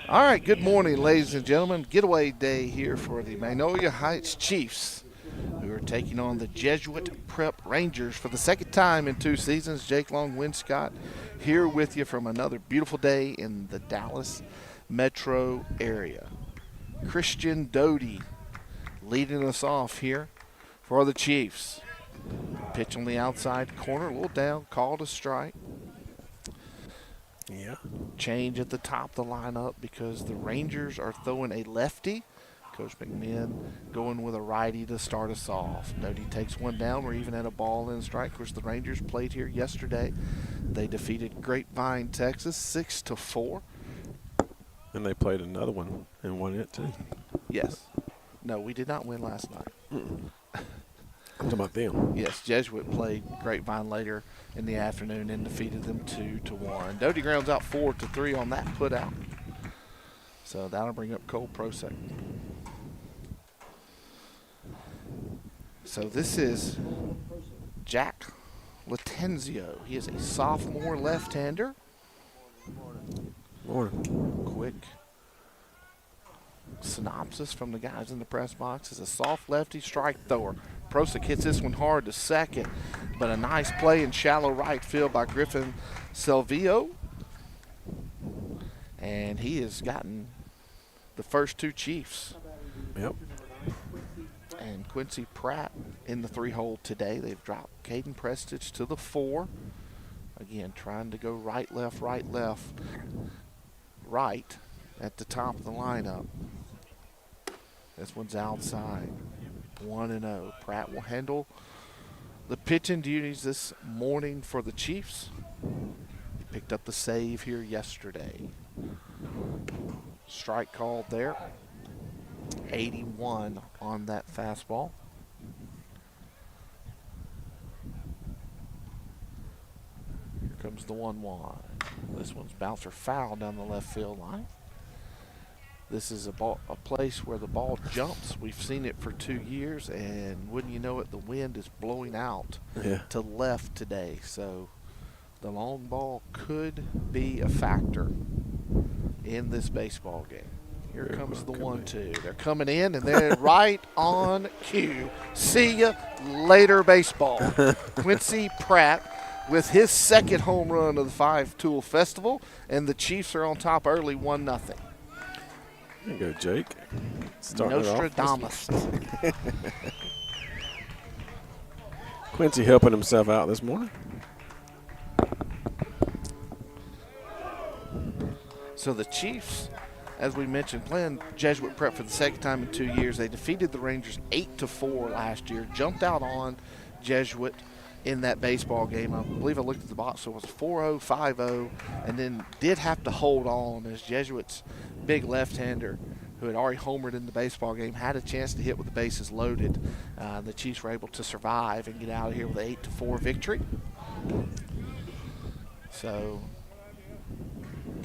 All right, good morning, ladies and gentlemen. Getaway day here for the Magnolia Heights Chiefs, who are taking on the Jesuit Prep Rangers for the second time in 2 seasons. Jake Long, Winscott, here with you from another beautiful day in the Dallas metro area. Christian Doty leading us off here for the Chiefs. Pitch on the outside corner, a little down, called a strike. Yeah. Change at the top of the lineup because the Rangers are throwing a lefty. Coach McMahon going with a righty to start us off. Doty takes one down. We're even at a ball and strike. Of course, the Rangers played here yesterday. They defeated Grapevine, Texas, 6-4. And they played another one and won it too. Yes. No, we did not win last night. I'm talking about them. Yes, Jesuit played Grapevine later in the afternoon and defeated them 2-1. Doty grounds out 4-3 on that put out. So that'll bring up Cole Prosek. So this is Jack Latenzio. He is a sophomore left-hander. Morning. Quick synopsis from the guys in the press box is a soft lefty strike thrower. Prosek hits this one hard to second, but a nice play in shallow right field by Griffin Selvio. And he has gotten the first 2 Chiefs. Yep. And Quincy Pratt in the 3-hole today. They've dropped Caden Prestige to the 4. Again, trying to go right, left, right at the top of the lineup. This one's outside. 1-0. Pratt will handle the pitching duties this morning for the Chiefs. He picked up the save here yesterday. Strike called there. 81 on that fastball. Here comes the 1-1. This one's bouncer foul down the left field line. This is a place where the ball jumps. We've seen it for 2 years, and wouldn't you know it, the wind is blowing out to left today. So the long ball could be a factor in this baseball game. Here comes the 1-2. They're coming in, and they're right on cue. See ya later, baseball. Quincy Pratt with his second home run of the 5-tool festival, and the Chiefs are on top early, 1-0. There you go, Jake. Starting Nostradamus. Quincy helping himself out this morning. So the Chiefs, as we mentioned, playing Jesuit Prep for the second time in 2 years. They defeated the Rangers 8-4 last year, jumped out on Jesuit in that baseball game. I believe I looked at the box, so it was 4-0, 5-0, and then did have to hold on as Jesuit's big left-hander, who had already homered in the baseball game, had a chance to hit with the bases loaded. The Chiefs were able to survive and get out of here with an 8-4 victory. So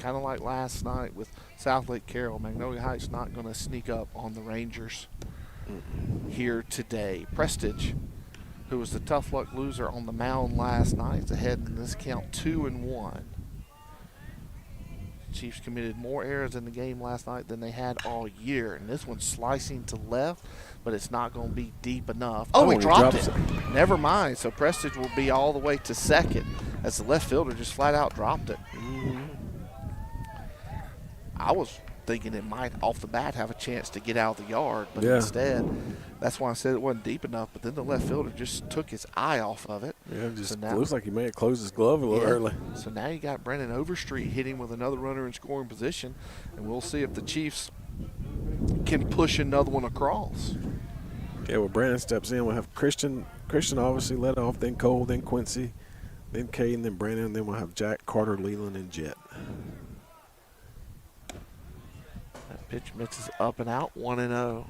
kind of like last night with South Lake Carroll, Magnolia Heights not going to sneak up on the Rangers here today. Prestige, who was the tough luck loser on the mound last night, is ahead in this count 2-1. Chiefs committed more errors in the game last night than they had all year, and this one's slicing to left, but it's not going to be deep enough. Oh, he dropped it. Never mind. So Prestige will be all the way to second as the left fielder just flat out dropped it. I was thinking it might off the bat have a chance to get out of the yard, but instead, that's why I said it wasn't deep enough, but then the left fielder just took his eye off of it. Yeah, it just looks like he may have closed his glove a little early. So now you got Brennan Overstreet hitting with another runner in scoring position, and we'll see if the Chiefs can push another one across. Yeah, well, Brandon steps in. We'll have Christian obviously led off, then Cole, then Quincy, then Caden, then Brandon, and then we'll have Jack, Carter, Leland, and Jet. Pitch mixes up and out, 1-0.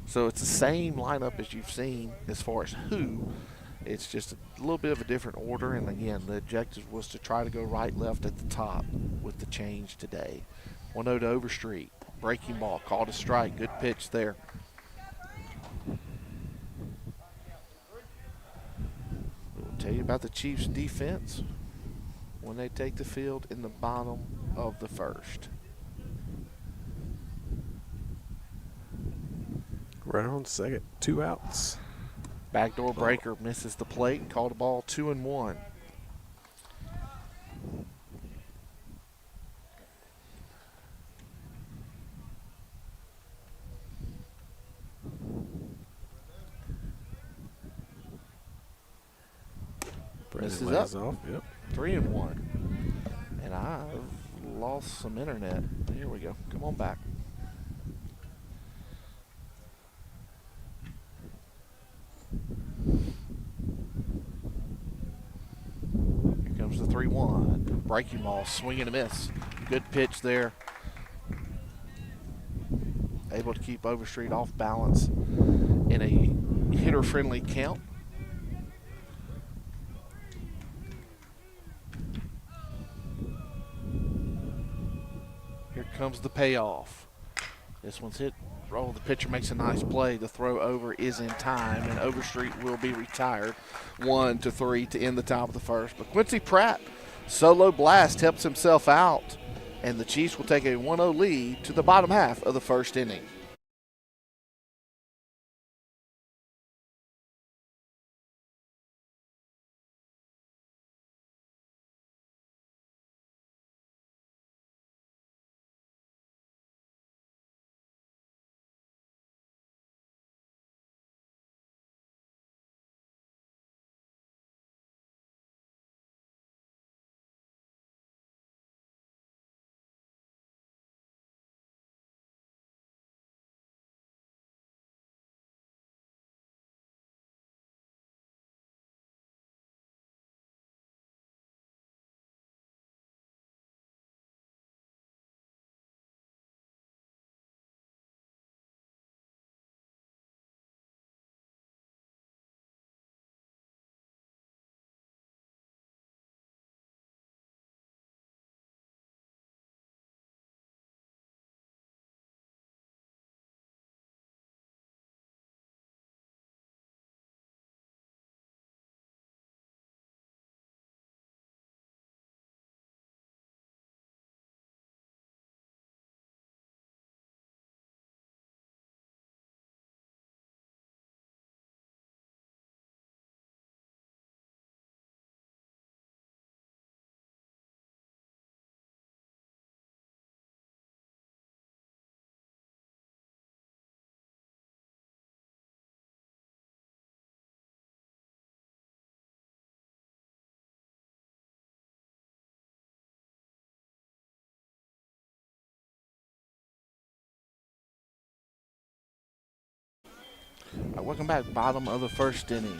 So it's the same lineup as you've seen as far as who. It's just a little bit of a different order. And again, the objective was to try to go right, left at the top with the change today. 1-0 to Overstreet. Breaking ball, called a strike. Good pitch there. We'll tell you about the Chiefs' defense when they take the field in the bottom of the first. Round second, 2 outs. Backdoor breaker misses the plate and called a ball 2-1. Misses up. Off. Yep. 3-1. And I've lost some internet. Here we go. Come on back. Here comes the 3-1. Breaking ball, swing and a miss. Good pitch there. Able to keep Overstreet off balance in a hitter-friendly count. Here comes the payoff. This one's hit. Oh, the pitcher makes a nice play. The throw over is in time, and Overstreet will be retired. 1-3 to end the top of the first. But Quincy Pratt, solo blast, helps himself out, and the Chiefs will take a 1-0 lead to the bottom half of the first inning. All right, welcome back. Bottom of the first inning.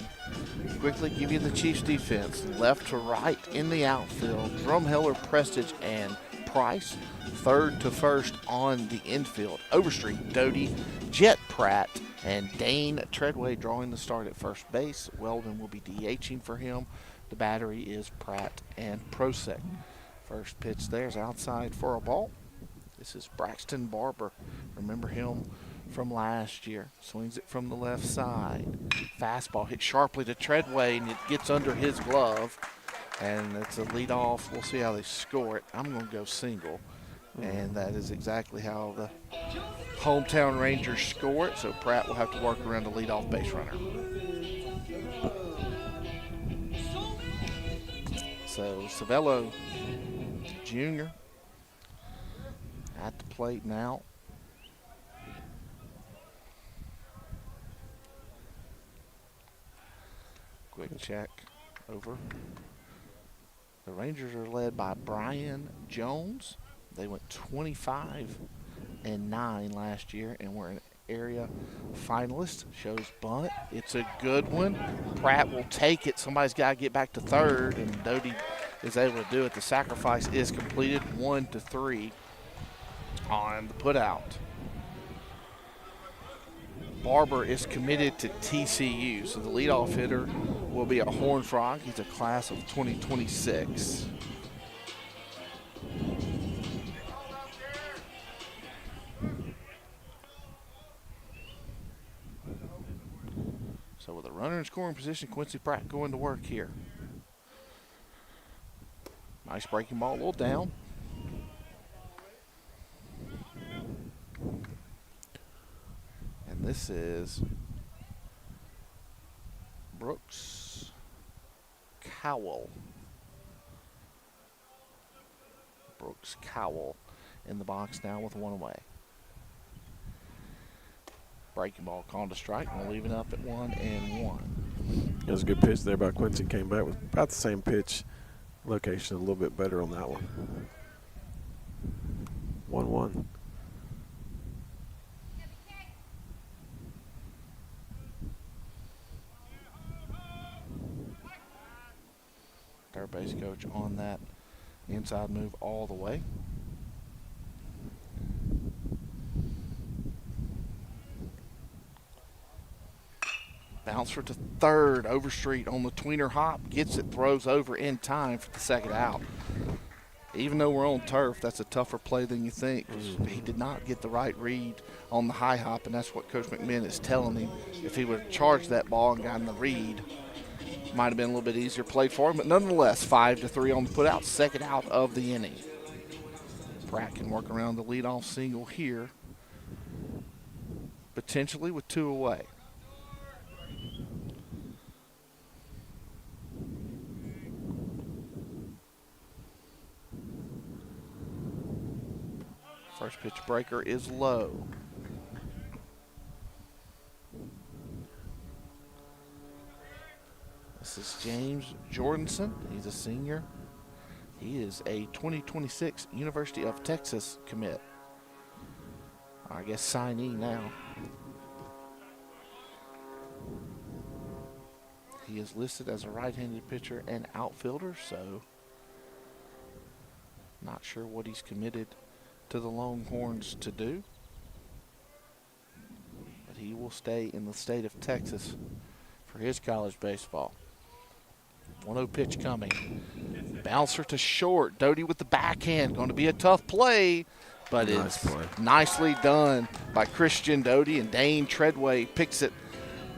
Quickly give you the Chiefs defense. Left to right in the outfield. Drumheller, Prestige, and Price. Third to first on the infield. Overstreet, Doty, Jet Pratt, and Dane Treadway drawing the start at first base. Weldon will be DHing for him. The battery is Pratt and Prosek. First pitch there's outside for a ball. This is Braxton Barber. Remember him from last year. Swings it from the left side. Fastball hit sharply to Treadway, and it gets under his glove. And it's a lead off. We'll see how they score it. I'm going to go single. And that is exactly how the hometown Rangers score it. So Pratt will have to work around the leadoff base runner. So Savello Jr. at the plate now. Quick check over. The Rangers are led by Brian Jones. They went 25-9 last year and were an area finalist. Shows bunt. It's a good one. Pratt will take it. Somebody's got to get back to third, and Doty is able to do it. The sacrifice is completed. 1-3 on the putout. Barber is committed to TCU, so the leadoff hitter will be a Horned Frog. He's a class of 2026. So with a runner in scoring position, Quincy Pratt going to work here. Nice breaking ball, a little down. And this is Brooks Cowell. Brooks Cowell in the box now with one away. Breaking ball called to strike, and we're leaving up at 1-1. It was a good pitch there by Quincy. Came back with about the same pitch. Location a little bit better on that one. 1-1. Third base coach on that inside move all the way. Bouncer to third, Overstreet on the tweener hop, gets it, throws over in time for the second out. Even though we're on turf, that's a tougher play than you think. He did not get the right read on the high hop, and that's what Coach McMinn is telling him. If he would have charged that ball and gotten the read, might have been a little bit easier play for him. But nonetheless, 5-3 on the putout, second out of the inning. Pratt can work around the leadoff single here, potentially with two away. First pitch breaker is low. This is James Jordanson. He's a senior. He is a 2026 University of Texas commit. I guess signee now. He is listed as a right-handed pitcher and outfielder, so not sure what he's committed to the Longhorns to do. But he will stay in the state of Texas for his college baseball. 1-0 pitch coming. Bouncer to short. Doty with the backhand. Going to be a tough play, but Nice it's play. nicely done by Christian Doty, and Dane Treadway picks it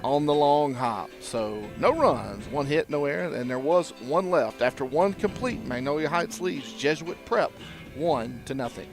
on the long hop. So no runs, one hit, no error, and there was one left. After one complete, Magnolia Heights leads Jesuit Prep 1-0.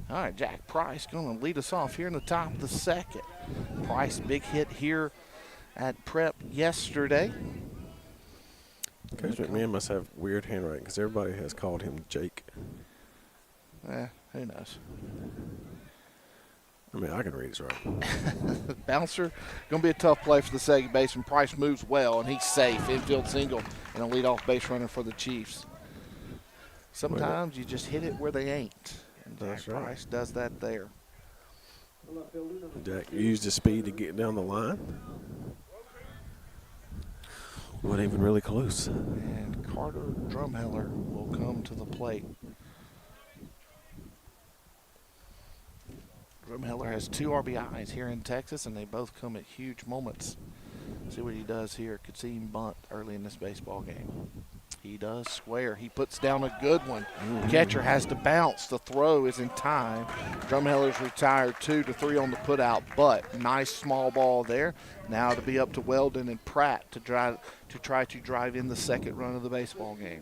All right, Jack Price going to lead us off here in the top of the second. Price, big hit here at Prep yesterday. Coach McMahon must have weird handwriting because everybody has called him Jake. Who knows? I mean, I can read his writing. Bouncer, going to be a tough play for the second baseman. Price moves well, and he's safe. Infield single and a leadoff base runner for the Chiefs. Sometimes you just hit it where they ain't. And Jack That's right. Price does that there. Jack used his speed to get down the line. Wasn't even really close. And Carter Drumheller will come to the plate. Drumheller has 2 RBIs here in Texas, and they both come at huge moments. See what he does here. Could see him bunt early in this baseball game. He does square. He puts down a good one. Catcher has to bounce. The throw is in time. Drumheller's retired 2-3 on the putout, but nice small ball there. Now to be up to Weldon and Pratt to try to drive in the second run of the baseball game.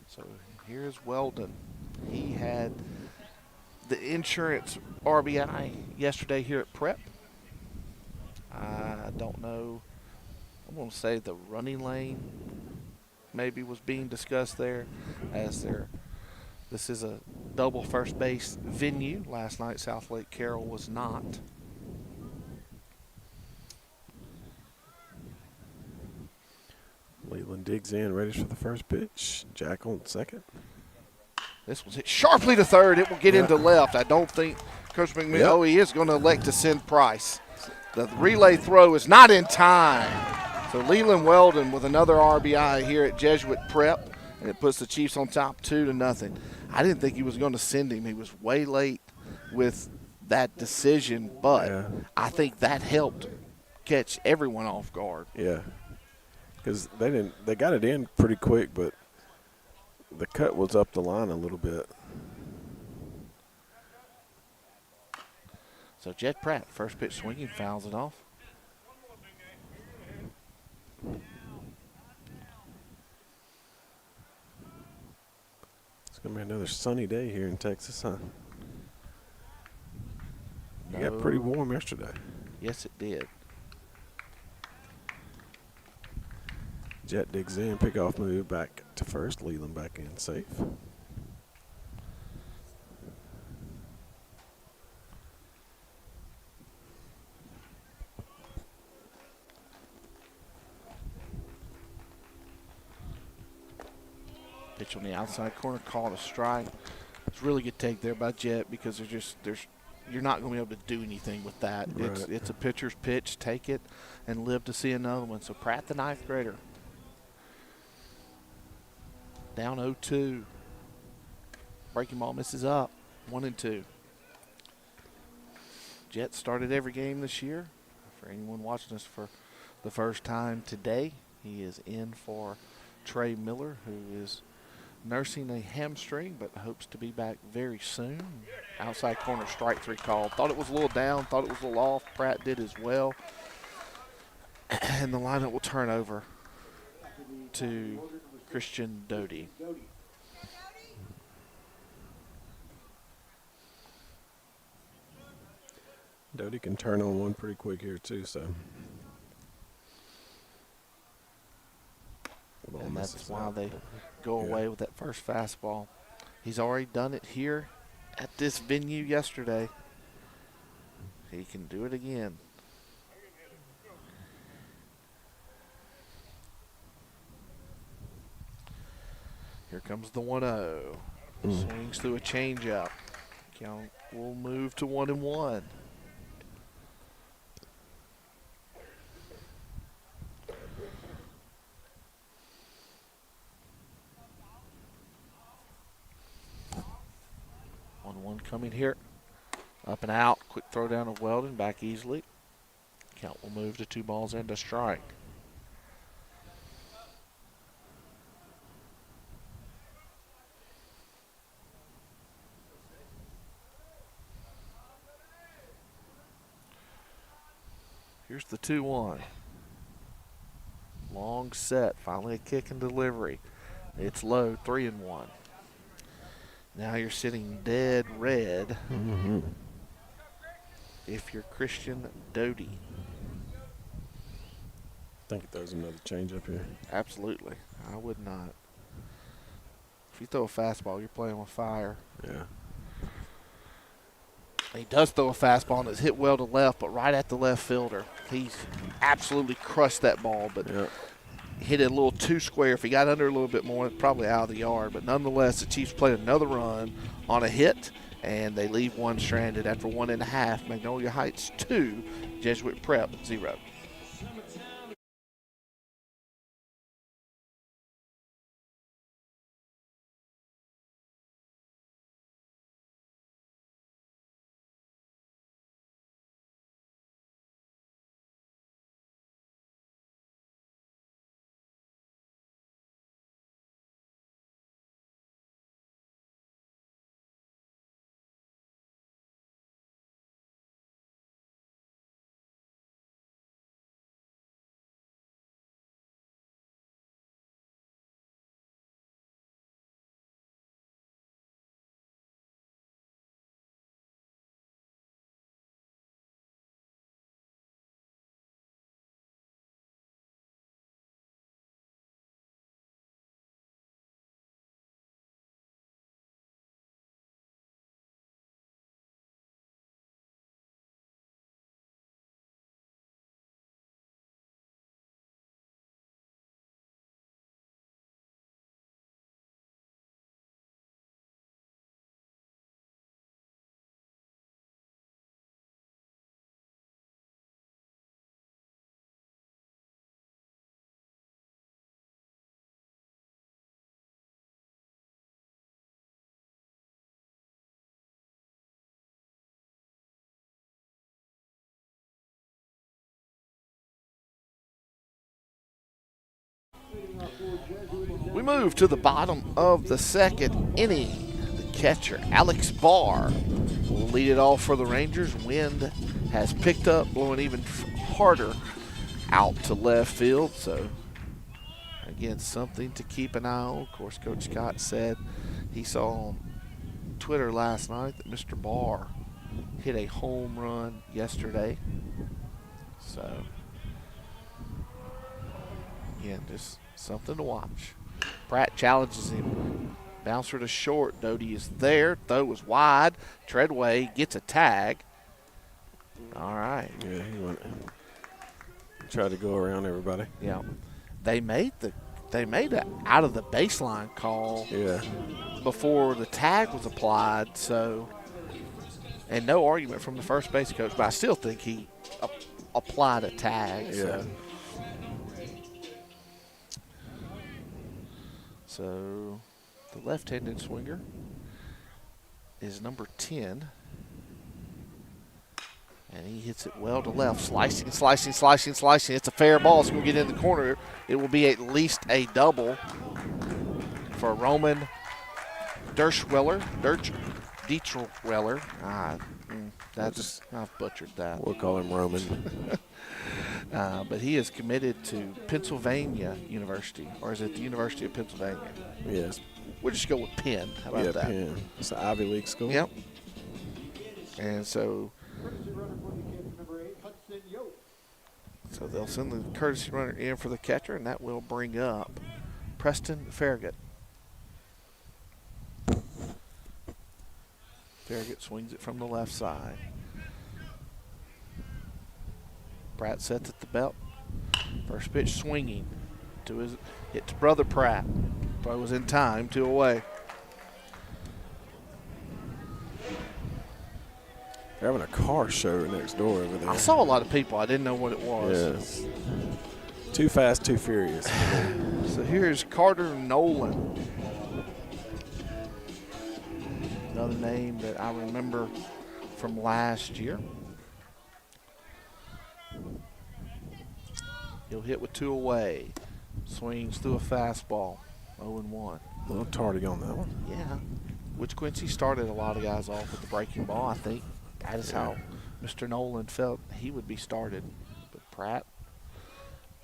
So here's Weldon. He had the insurance RBI yesterday here at Prep. I don't know. I'm going to say the running lane maybe was being discussed there, as this is a double first base venue. Last night South Lake Carroll was not. Leland digs in, ready for the first pitch. Jack on second. This was hit sharply to third. It will get into left. I don't think Coach McMillan, Yep. he is going to elect to send Price. The relay throw is not in time. So Leland Weldon with another RBI here at Jesuit Prep, and it puts the Chiefs on top 2-0. I didn't think he was going to send him. He was way late with that decision, but I think that helped catch everyone off guard. Yeah, because they got it in pretty quick, but the cut was up the line a little bit. So Jed Pratt, first pitch swinging, fouls it off. It's going to be another sunny day here in Texas, huh? It got pretty warm yesterday. Yes, it did. Jet digs in, pickoff move back to first. Leland back in safe. Pitch on the outside corner, called a strike. It's a really good take there by Jet, because you're not going to be able to do anything with that. Right. It's a pitcher's pitch. Take it and live to see another one. So Pratt, the 9th grader, down 0-2. Breaking ball misses up, 1-2. Jet started every game this year. For anyone watching us for the first time today, he is in for Trey Miller, who is nursing a hamstring but hopes to be back very soon. Outside corner, strike 3 call. Thought it was a little down, thought it was a little off. Pratt did as well. And the lineup will turn over to Christian Doty. Doty can turn on one pretty quick here too, so. And that's why they go away with that first fastball. He's already done it here at this venue yesterday. He can do it again. Here comes the 1-0. Swings through a changeup. Count will move to 1-1. One coming here. Up and out. Quick throw down of Weldon. Back easily. Count will move to 2 balls and a strike. Here's the 2-1. Long set. Finally a kick and delivery. It's low, 3-1. Now you're sitting dead red if you're Christian Doty. I think there's another change up here. Absolutely. I would not. If you throw a fastball, you're playing with fire. Yeah. He does throw a fastball, and it's hit well to left, but right at the left fielder. He's absolutely crushed that ball, but hit it a little too square. If he got under a little bit more, it's probably out of the yard. But nonetheless, the Chiefs played another run on a hit, and they leave one stranded after 1.5. Magnolia Heights 2, Jesuit Prep 0. move to the bottom of the second inning. The catcher, Alex Barr, will lead it off for the Rangers. Wind has picked up, blowing even harder out to left field. So, again, something to keep an eye on. Of course, Coach Scott said he saw on Twitter last night that Mr. Barr hit a home run yesterday. So, again, just something to watch. Pratt challenges him. Bouncer to short. Doty is there. Throw was wide. Treadway gets a tag. All right. Yeah, he tried to go around everybody. Yeah. They made a out of the baseline call before the tag was applied, so and no argument from the first base coach, but I still think he applied a tag. Yeah. So the left-handed swinger is number 10. And he hits it well to left. Slicing. It's a fair ball. It's going to get in the corner. It will be at least a double for Roman Dietrich. I've butchered that. We'll call him Roman. But he is committed to Pennsylvania University. Or is it the University of Pennsylvania? Yes. We'll just go with Penn. How about that? Penn. It's an Ivy League school. Yep. And so they'll send the courtesy runner in for the catcher, and that will bring up Preston Farragut. Farragut swings it from the left side. Pratt sets at the belt. First pitch swinging to his brother Pratt. Throw was in time, 2 away. They're having a car show next door over there. I saw a lot of people. I didn't know what it was. Yes. Too fast, too furious. So here's Carter Nolan. Another name that I remember from last year. He'll hit with 2 away. Swings through a fastball. 0-1. A little tardy on that one. Yeah. Which Quincy started a lot of guys off with the breaking ball, I think. That is how Mr. Nolan felt he would be started. But Pratt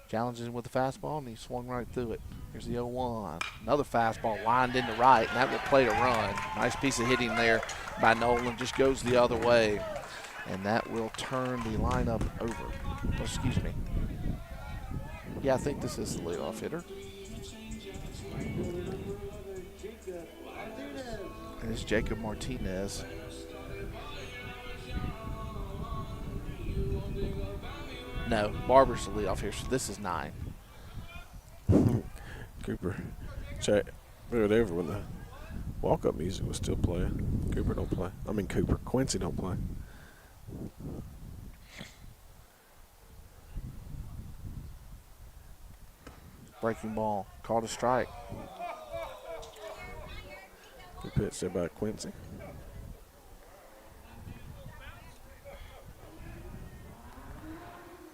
challenges him with the fastball, and he swung right through it. Here's the 0-1. Another fastball lined into right, and that will play to run. Nice piece of hitting there by Nolan. Just goes the other way. And that will turn the lineup over. Oh, excuse me. Yeah, I think this is the leadoff hitter. And it's Jacob Martinez. No, Barber's the leadoff here, so this is 9. Cooper, check. Whatever when the walk-up music was still playing. Cooper don't play. I mean Quincy don't play. Breaking ball, called a strike. Good pitch there by Quincy.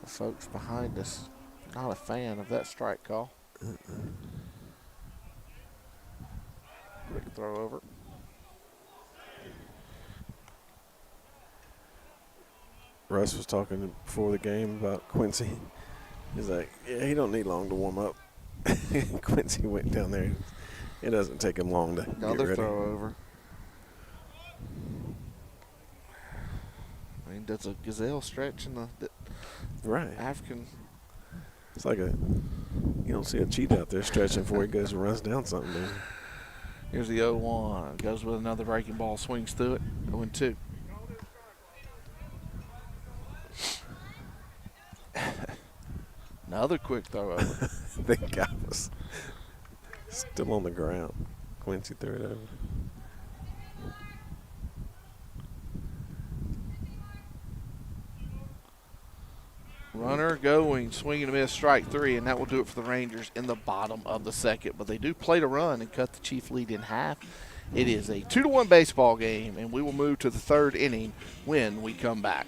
The folks behind us, not a fan of that strike call. Quick throw over. Russ was talking before the game about Quincy. He's like, yeah, he don't need long to warm up. Quincy went down there. It doesn't take him long to Another get ready. throw over. I mean, does a gazelle stretch in the Right. African? It's like you don't see a cheetah out there stretching before he goes and runs down something. Dude. Here's the 0-1. Goes with another breaking ball, swings through it. 0-2. Another quick throw over. The guy was still on the ground. Quincy threw it over. Runner going, swing and a miss, strike 3, and that will do it for the Rangers in the bottom of the second. But they do play to run and cut the Chief lead in half. It is a 2-1 baseball game, and we will move to the third inning when we come back.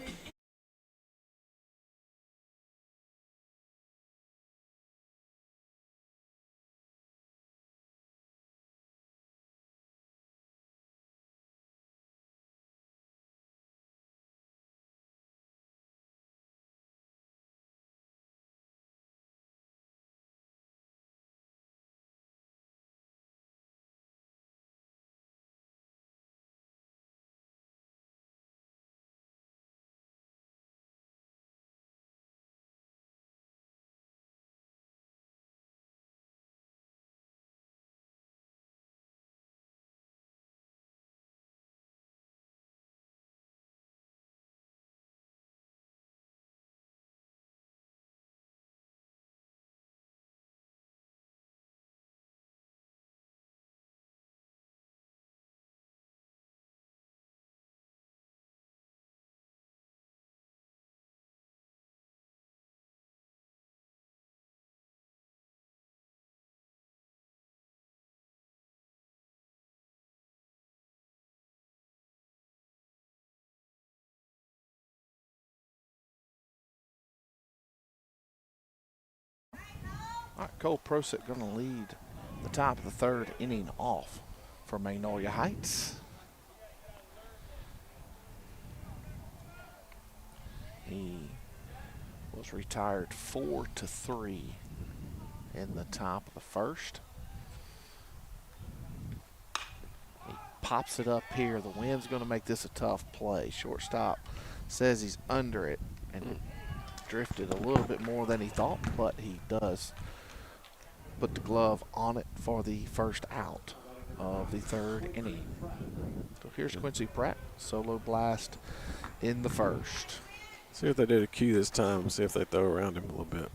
All right, Cole Prosek going to lead the top of the third inning off for Magnolia Heights. He was retired 4-3 in the top of the first. He pops it up here. The wind's going to make this a tough play. Shortstop says he's under it, and it drifted a little bit more than he thought, but he does put the glove on it for the first out of the third inning. So here's Quincy Pratt, solo blast in the first. See if they did a cue this time. See if they throw around him a little bit.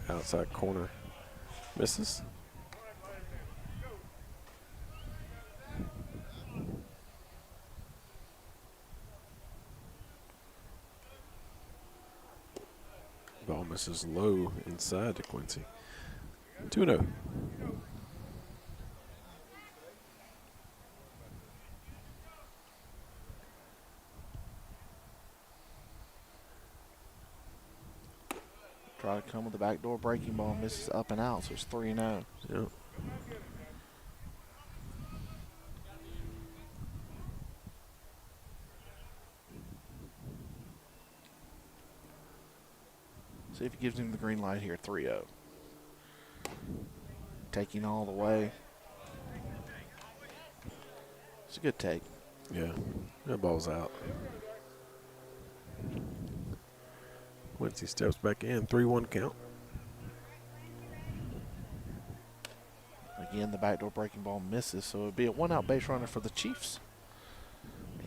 Outside corner. Misses. Ball misses low inside to Quincy. 2-0. Try to come with the backdoor breaking ball, misses up and out, so it's 3-0. Yep. See if he gives him the green light here, 3-0. Taking all the way. It's a good take. Yeah. That ball's out. Quincy steps back in. 3-1 count. Again, the backdoor breaking ball misses, so it would be a one-out base runner for the Chiefs.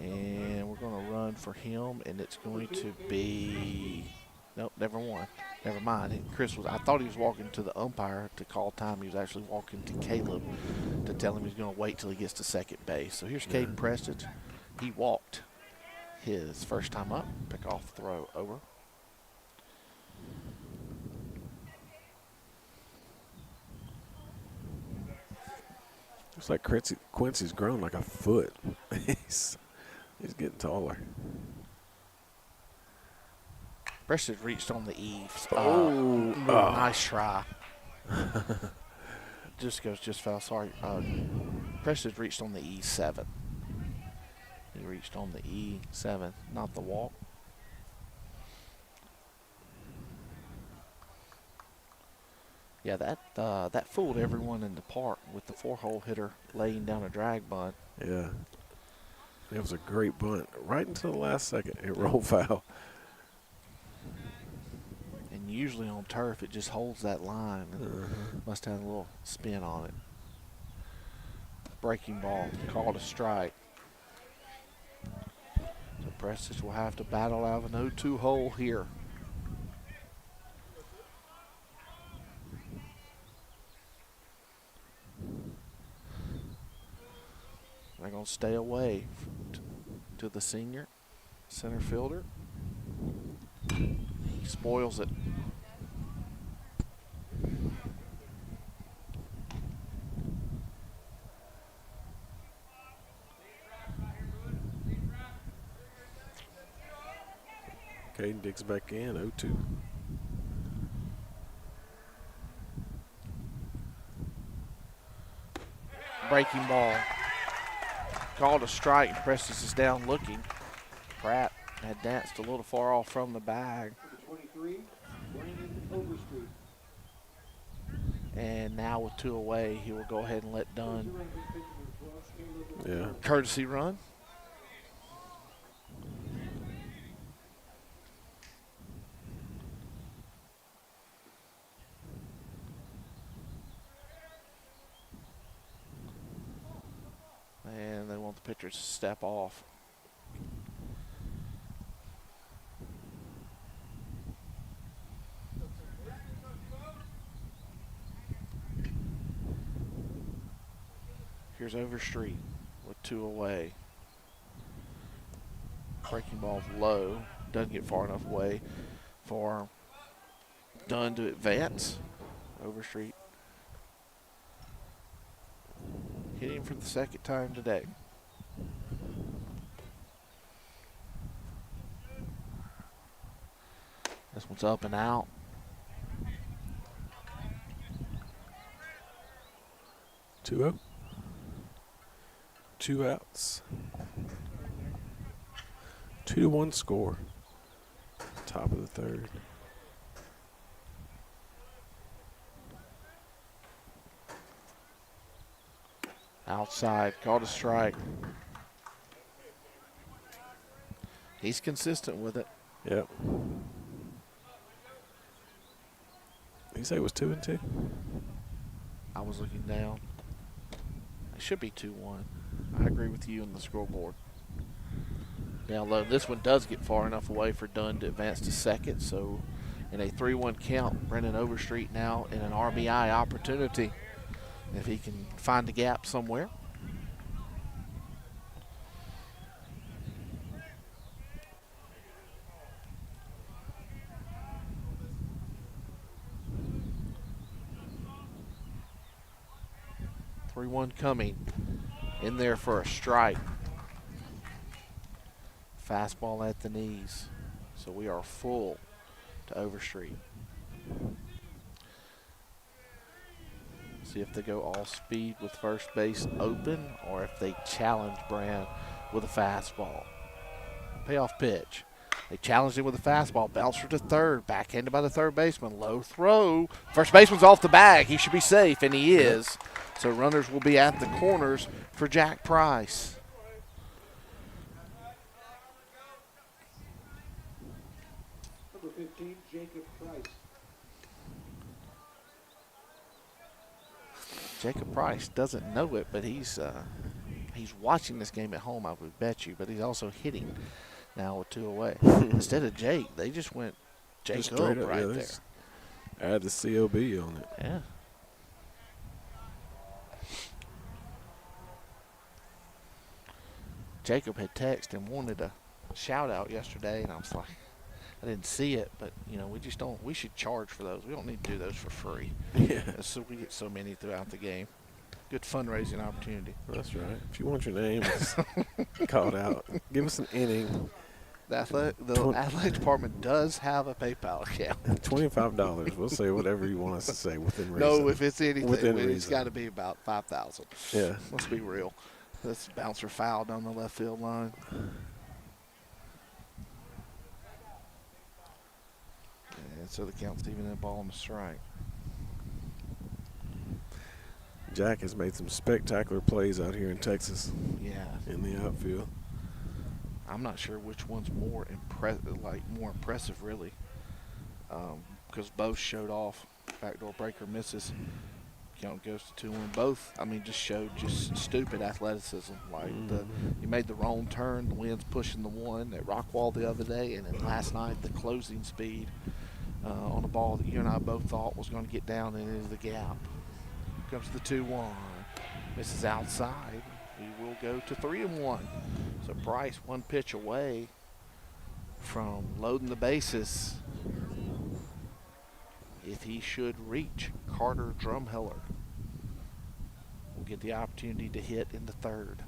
And we're going to run for him, and it's going to be... Nope, never mind. I thought he was walking to the umpire to call time. He was actually walking to Caleb to tell him he's going to wait till he gets to second base. So here's Caden Prestage. He walked his first time up. Pick off the throw over. Looks like Quincy's grown like a foot. He's getting taller. Prestage reached on the eaves. Oh. Nice try. just fell. Sorry. Prestage reached on the E7. He reached on the E7, not the walk. Yeah, that fooled everyone in the park with the 4-hole hitter laying down a drag bunt. Yeah. It was a great bunt. Right until the last second, it rolled foul. And usually on turf, it just holds that line. Must have a little spin on it. Breaking ball, called a strike. So Prestige will have to battle out of an 0-2 hole here. They're going to stay away to the senior center fielder. He spoils it. Caden digs back in, 0-2. Breaking ball. Called a strike, and Prestige is down looking. Pratt had danced a little far off from the bag. 23, Brandon Overstreet. And now with 2 away, he will go ahead and let Dunn. Yeah. Courtesy run. And they want the pitcher to step off. Here's Overstreet with 2 away. Breaking ball low. Doesn't get far enough away for Dunn to advance. Overstreet hitting for the second time today. This one's up and out. 2-0. 2 outs. 2-1 score. Top of the third. Outside, called a strike. He's consistent with it. Yep. Did you say it was 2-2? I was looking down. It should be 2-1. I agree with you on the scoreboard. Down low. This one does get far enough away for Dunn to advance to second. So in a 3-1 count, Brennan Overstreet now in an RBI opportunity if he can find a gap somewhere. One coming in there for a strike. Fastball at the knees. So we are full to Overstreet. See if they go all speed with first base open or if they challenge Brand with a fastball. Payoff pitch. They challenged him with a fastball. Bouncer to third. Backhanded by the third baseman. Low throw. First baseman's off the bag. He should be safe, and he is. So runners will be at the corners for Jack Price. Number 15, Jacob Price. Jacob Price doesn't know it, but he's watching this game at home, I would bet you. But he's also hitting now with 2 away. Instead of Jake, they just went Jacob right there. Add the COB on it. Yeah. Jacob had texted and wanted a shout out yesterday, and I was like, I didn't see it, but we just don't. We should charge for those. We don't need to do those for free. Yeah. So we get so many throughout the game. Good fundraising opportunity. That's right. If you want your name called out, give us an inning. The athletic department does have a PayPal account. $25. We'll say whatever you want us to say within reason. No, if it's anything, Within it's reason. got to be about 5,000. Yeah. Let's be real. This bouncer foul down the left field line. And so the count's even in a ball and a strike. Jack has made some spectacular plays out here in Texas Yeah. in the outfield. I'm not sure which one's more impressive, really, because both showed off. Backdoor breaker misses. Count goes to 2-1. Both, just showed just stupid athleticism. You made the wrong turn, the wind's pushing the one at Rockwall the other day, and then last night the closing speed on a ball that you and I both thought was going to get down and into the gap. Comes to the 2-1. Misses outside. We will go to 3-1. So Price 1 pitch away from loading the bases if he should reach Carter Drumheller. We'll get the opportunity to hit in the third.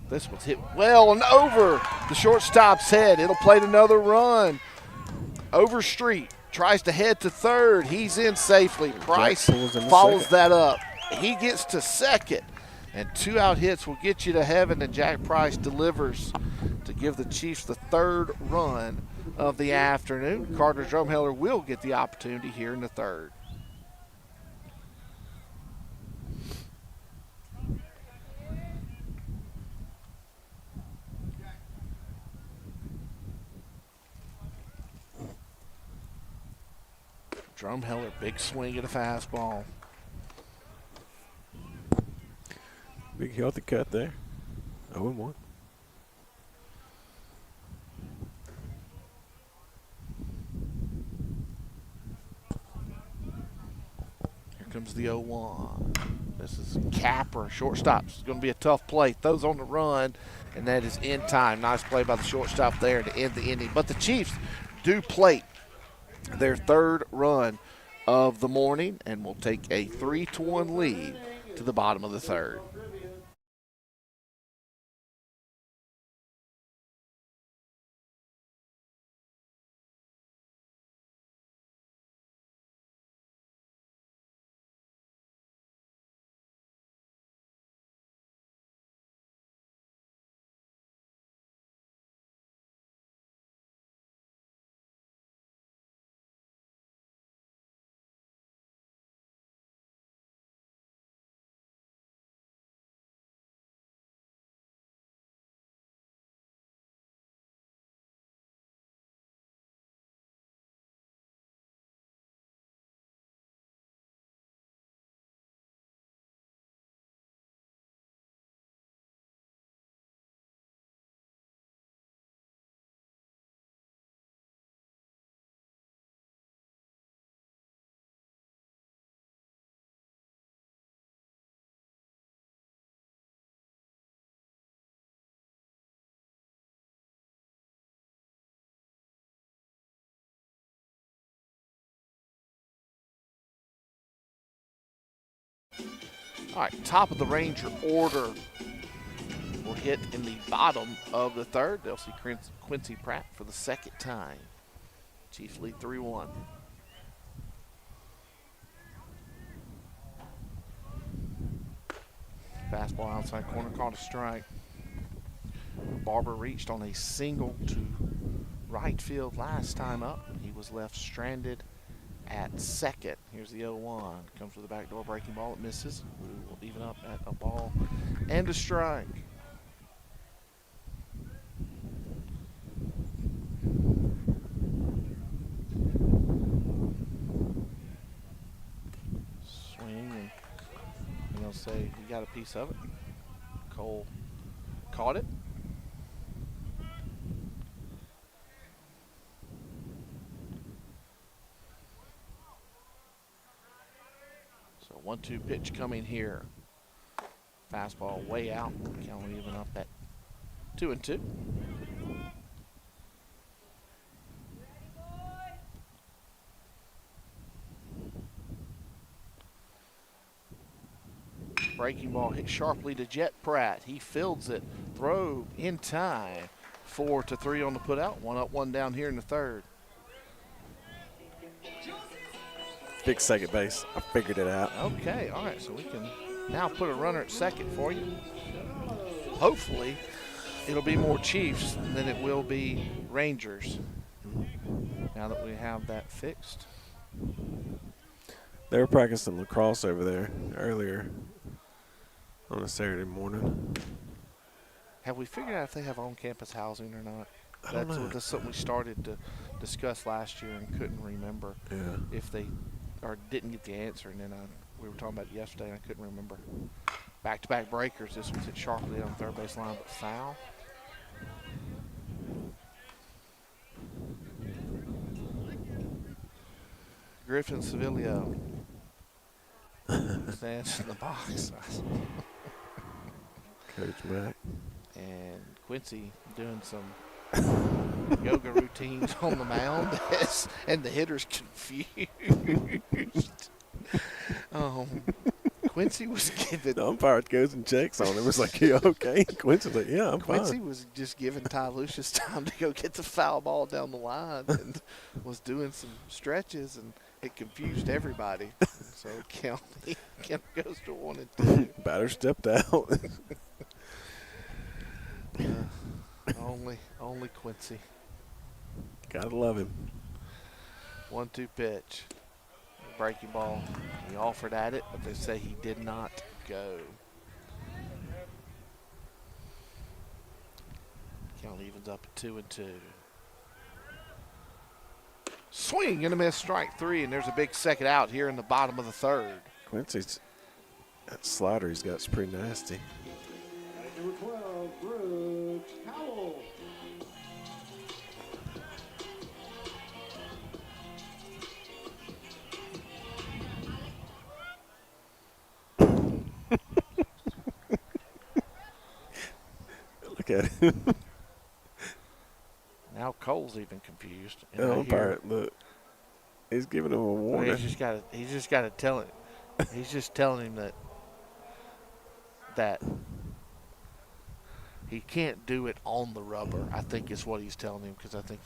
This one's hit well and over the shortstop's head. It'll plate another run. Overstreet tries to head to third. He's in safely. Price follows that up. He gets to second. And 2 out hits will get you to heaven, and Jack Price delivers to give the Chiefs the 3rd run of the afternoon. Carter Drumheller will get the opportunity here in the 3rd. Drumheller, big swing at a fastball. Big healthy cut there. 0-1. Here comes the 0-1. This is Capper, shortstop. It's going to be a tough play. Throws on the run, and that is in time. Nice play by the shortstop there to end the inning. But the Chiefs do plate their 3rd run of the morning and will take a 3-1 lead to the bottom of the 3rd. All right, top of the Ranger order will hit in the bottom of the third. They'll see Quincy Pratt for the second time. Chiefs lead 3-1. Fastball outside corner, called a strike. Barber reached on a single to right field last time up. He was left stranded at second. Here's the 0-1. Comes to the back door, breaking ball. It misses. We will even up at a ball and a strike. Swing, and they'll say he got a piece of it. Cole caught it. So 1-2 pitch coming here. Fastball way out. Count even up at 2-2. Breaking ball hit sharply to Jet Pratt. He fields it. Throw in time. 4-3 on the putout. 1 up, 1 down here in the third. Big second base. I figured it out. Okay, all right. So we can now put a runner at second for you. Hopefully, it'll be more Chiefs than it will be Rangers. Now that we have that fixed. They were practicing lacrosse over there earlier on a Saturday morning. Have we figured out if they have on-campus housing or not? I don't know. That's something we started to discuss last year and couldn't remember Yeah. if they or didn't get the answer. And then we were talking about it yesterday, and I couldn't remember. Back-to-back breakers. This one's hit sharply on the third base line, but foul. Griffin Civilio stands in the box. Coach Mack. And Quincy doing some yoga routines on the mound, and the hitter's confused. Quincy was giving. The umpire goes and checks on him. It's like, you okay? Quincy's like, yeah, I'm Quincy fine. was just giving Ty Lucius time to go get the foul ball down the line, and was doing some stretches, and it confused everybody. So count goes to 1 and 2. Batter stepped out. Only Quincy. Gotta love him. 1-2 pitch. Breaking ball. He offered at it, but they say he did not go. Count evens up at 2-2. Swing and a miss, strike 3, and there's a big second out here in the bottom of the third. Quincy's that slider he's got is pretty nasty. Number 12, Brooks Howell. Look at him. Now Cole's even confused. And The I umpire, hear- look. He's giving him a Well, warning. he's just got to tell it. He's just telling him that he can't do it on the rubber. I think is what he's telling him, because I think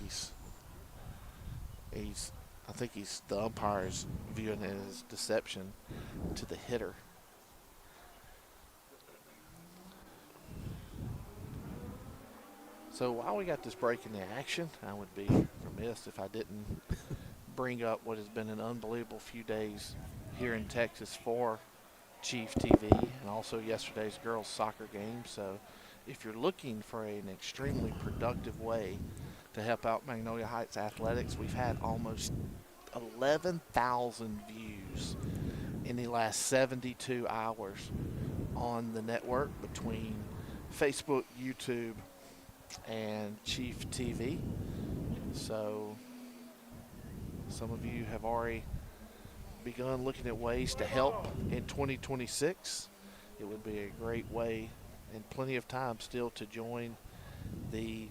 the umpire's viewing it as deception to the hitter. So while we got this break in the action, I would be remiss if I didn't bring up what has been an unbelievable few days here in Texas for Chief TV, and also yesterday's girls soccer game. So if you're looking for an extremely productive way to help out Magnolia Heights athletics, we've had almost 11,000 views in the last 72 hours on the network between Facebook, YouTube, and Chief TV. So some of you have already begun looking at ways to help in 2026. It would be a great way and plenty of time still to join the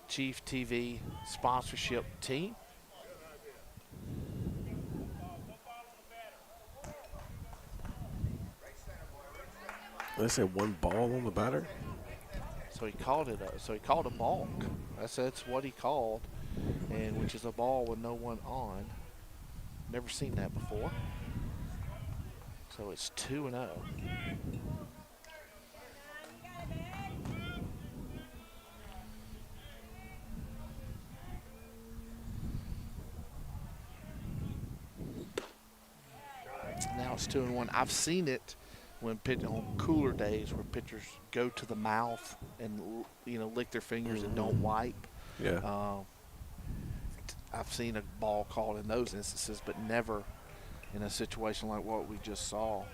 Chief TV sponsorship team. They said one ball on the batter. So he called it a balk. That's what he called, and which is a ball with no one on. Never seen that before. So it's 2-0. Now it's 2-1. I've seen it when on cooler days where pitchers go to the mouth and lick their fingers and don't wipe. Yeah. I've seen a ball called in those instances, but never in a situation like what we just saw.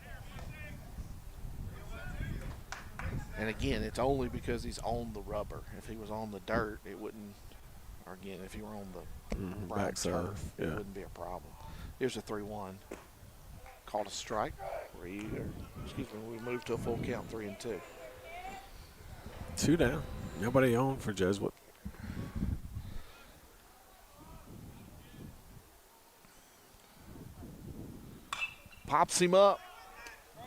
And again, it's only because he's on the rubber. If he was on the dirt, it wouldn't. Or again, if he were on the brown backside, turf, yeah. it wouldn't be a problem. Here's a 3-1. Called a strike. We moved to a full count, 3-2. 2 down. Nobody on for Jesuit. Pops him up.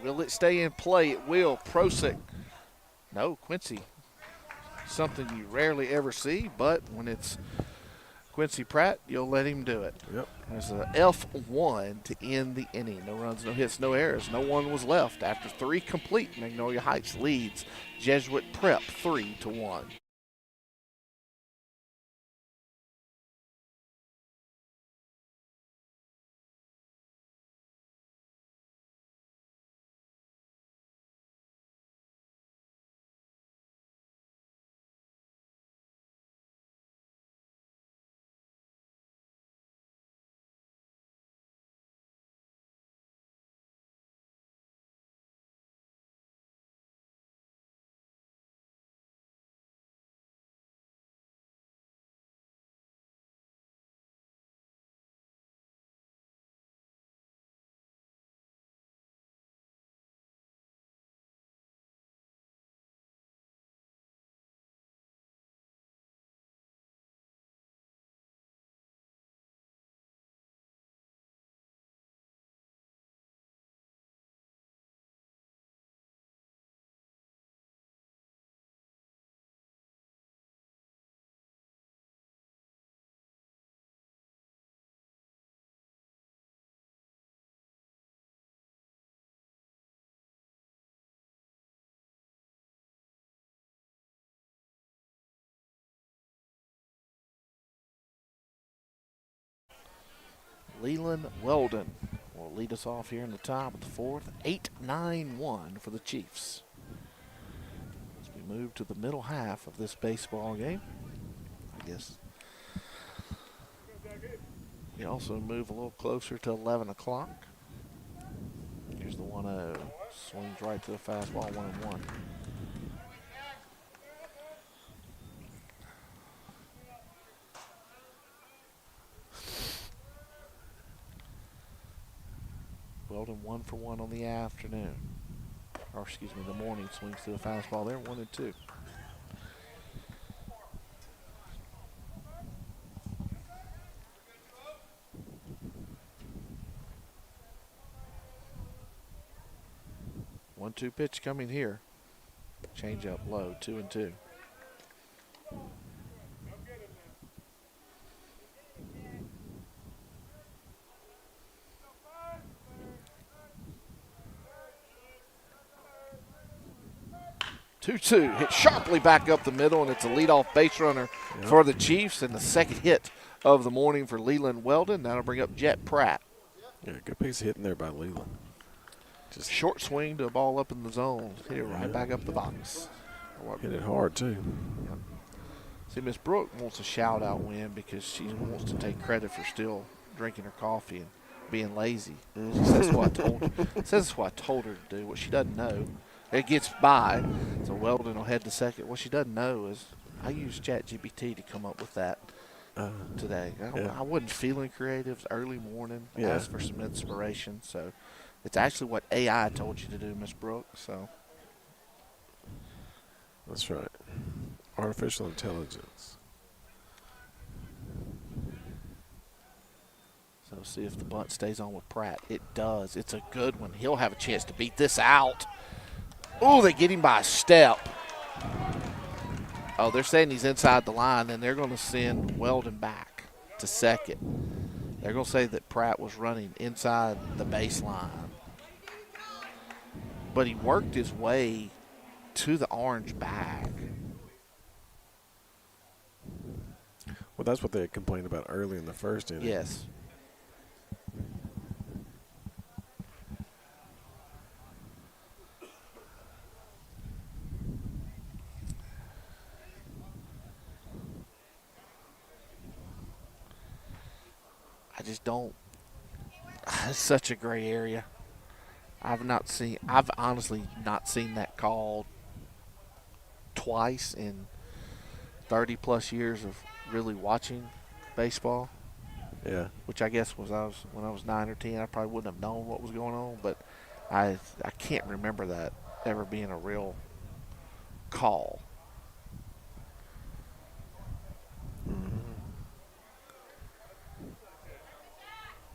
Will it stay in play? It will. Prosick. No, Quincy. Something you rarely ever see, but when it's Quincy Pratt, you'll let him do it. Yep. There's a F1 to end the inning. No runs, no hits, no errors. No one was left. After 3 complete, Magnolia Heights leads Jesuit Prep 3-1. Leland Weldon will lead us off here in the top of the 4th. 8-9-1 for the Chiefs. As we move to the middle half of this baseball game, I guess we also move a little closer to 11 o'clock. Here's the 1-0. Swings right to the fastball, 1-1. 1-for-1 on the afternoon. Or excuse me, the morning. Swings to the fastball there, 1-2. One-two pitch coming here. Change up low, 2-2. 2-2, hit sharply back up the middle, and it's a leadoff base runner for the Chiefs, and the second hit of the morning for Leland Weldon. That'll bring up Jet Pratt. Yeah, good piece of hitting there by Leland. Just short swing to a ball up in the zone. Hit it right back up the box. Hit it hard, too. Yep. See, Miss Brooke wants a shout-out win because she wants to take credit for still drinking her coffee and being lazy. She says what I told her to do. What she doesn't know. It gets by, so Weldon will head to second. What she doesn't know is I used ChatGPT to come up with that today. I wasn't feeling creative. It was early morning. I asked for some inspiration. So it's actually what AI told you to do, Miss Brooks. So that's right. Artificial intelligence. So see if the bunt stays on with Pratt. It does. It's a good one. He'll have a chance to beat this out. Oh, they get him by a step. Oh, they're saying he's inside the line, and they're going to send Weldon back to second. They're going to say that Pratt was running inside the baseline. But he worked his way to the orange bag. Well, that's what they had complained about early in the first inning. Yes. I just don't. It's such a gray area. I've honestly not seen that called twice in 30 plus years of really watching baseball. Yeah. Which I guess when I was 9 or 10, I probably wouldn't have known what was going on, but I can't remember that ever being a real call.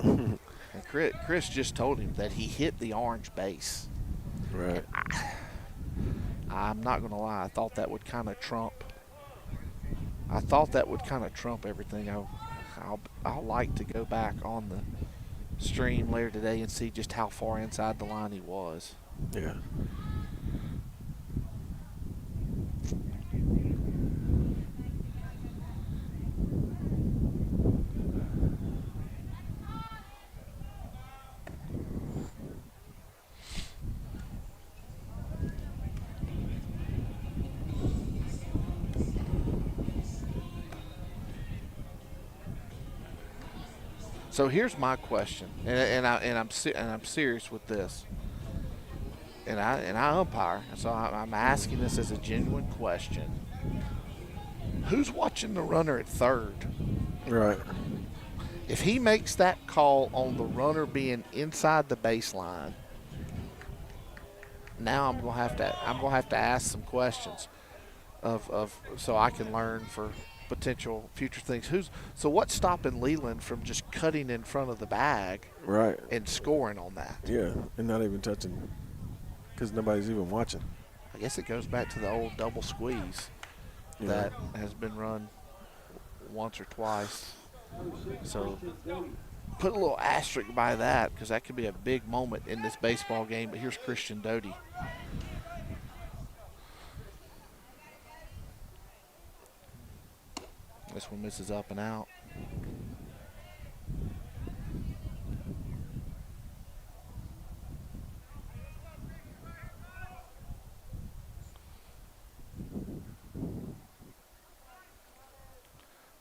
And Chris just told him that he hit the orange base. Right. I'm not going to lie. I thought that would kind of trump. I thought that would kind of trump everything. I'll like to go back on the stream later today and see just how far inside the line he was. Yeah. So here's my question, and I'm serious with this, and I umpire, so I'm asking this as a genuine question. Who's watching the runner at third? Right. If he makes that call on the runner being inside the baseline, now I'm gonna have to ask some questions of so I can learn for potential future things. So what's stopping Leland from just cutting in front of the bag Right. and scoring on that? Yeah. And not even touching because nobody's even watching. I guess it goes back to the old double squeeze Yeah. that has been run once or twice. So put a little asterisk by that because that could be a big moment in this baseball game. But here's Christian Doty. This one misses up and out.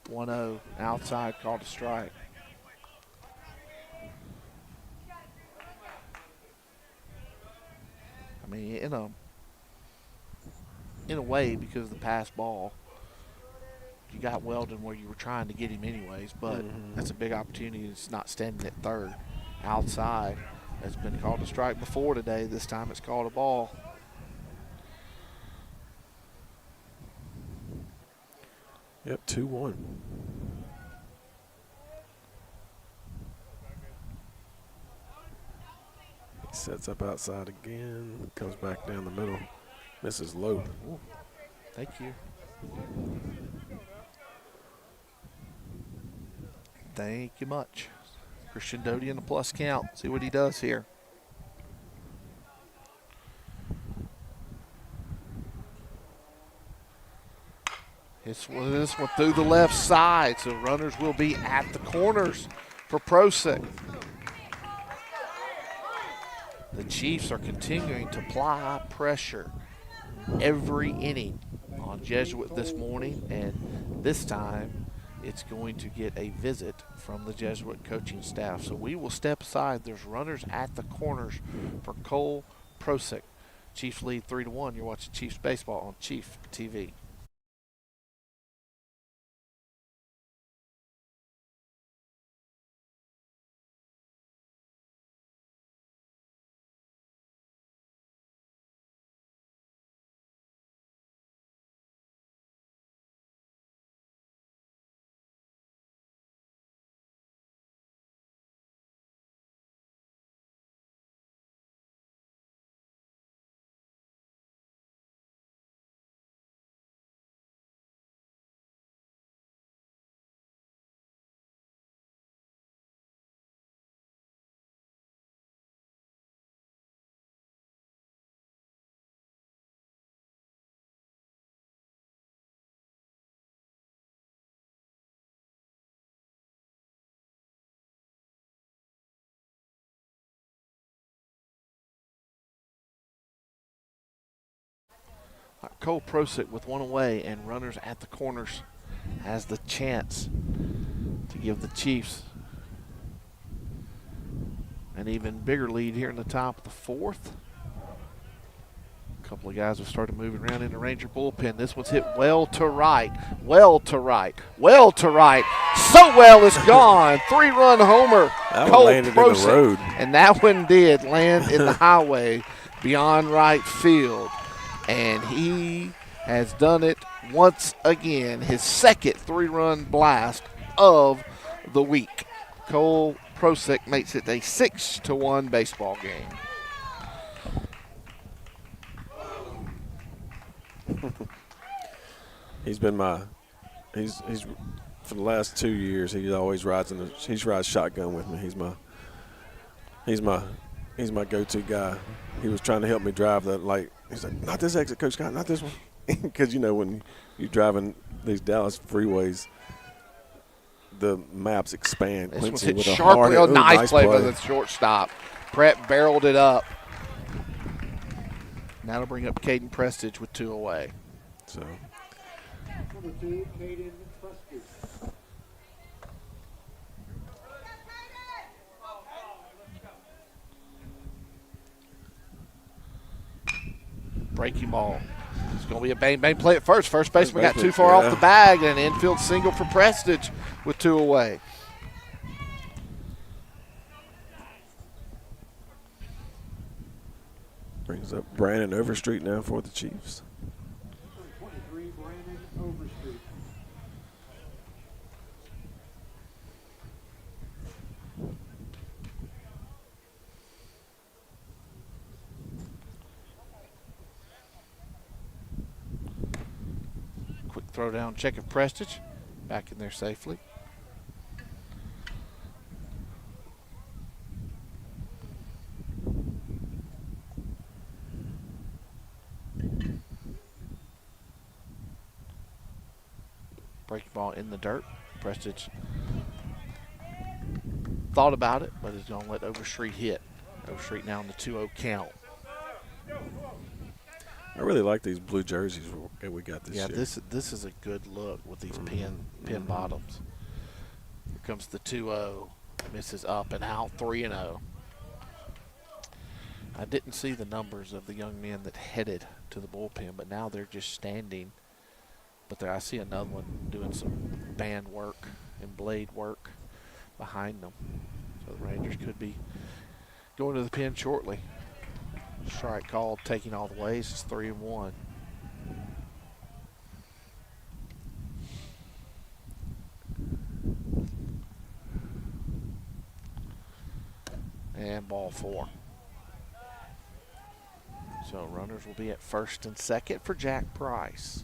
(1-0) outside, called a strike. I mean, in a way, because of the pass ball, you got Weldon where you were trying to get him anyways, but that's a big opportunity. It's not standing at third. Outside has been called a strike before today. This time it's called a ball. Yep. 2-1. He sets up outside again. Comes back down the middle. Misses low. Ooh, thank you. Thank you much. Christian Doty in the plus count. See what he does here. This one through the left side, so runners will be at the corners for Prosick. The Chiefs are continuing to apply pressure every inning on Jesuit this morning, and this time it's going to get a visit from the Jesuit coaching staff. So we will step aside. There's runners at the corners for Cole Prosick. Chiefs lead 3-1. You're watching Chiefs baseball on Chief TV. Cole Prosick with one away and runners at the corners has the chance to give the Chiefs an even bigger lead here in the top of the fourth. A couple of guys have started moving around in the Ranger bullpen. This one's hit well to right, well to right, well to right. So well it's gone. 3-run homer. That one Cole landed in the Prosick. road. And that one did land in the highway beyond right field. And he has done it once again. His second 3-run blast of the week. Cole Prosick makes it a 6-1 baseball game. He's been he's for the last 2 years. He always rides shotgun with me. He's my go-to guy. He was trying to help me drive that light. He's like, not this exit, Coach Scott, not this one, because when you're driving these Dallas freeways, the maps expand. This was Quincy hit with a sharply. hard, Nice play by the shortstop. Prep barreled it up. Now it'll bring up Caden Prestige with 2 away. So Number 2, Caden Prestige. Breaking ball. It's going to be a bang-bang play at first. First baseman got too First far baseman, off the bag, and an infield single for Prestige with 2 away. brings up Brandon Overstreet now for the Chiefs. 23, Brandon Overstreet. Quick throw down, check of Prestige. Back in there safely. Breaking ball in the dirt. Prestige thought about it, but is going to let Overstreet hit. Overstreet now on the 2-0 count. I really like these blue jerseys that we got this year. This is a good look with these pin bottoms. Here comes the 2-0. Misses up and out, 3-0. I didn't see the numbers of the young men that headed to the bullpen, but now they're just standing. But I see another one doing some band work and blade work behind them. So the Rangers could be going to the pen shortly. Strike called, taking all the ways. It's 3-1. And ball 4. So runners will be at first and second for Jack Price.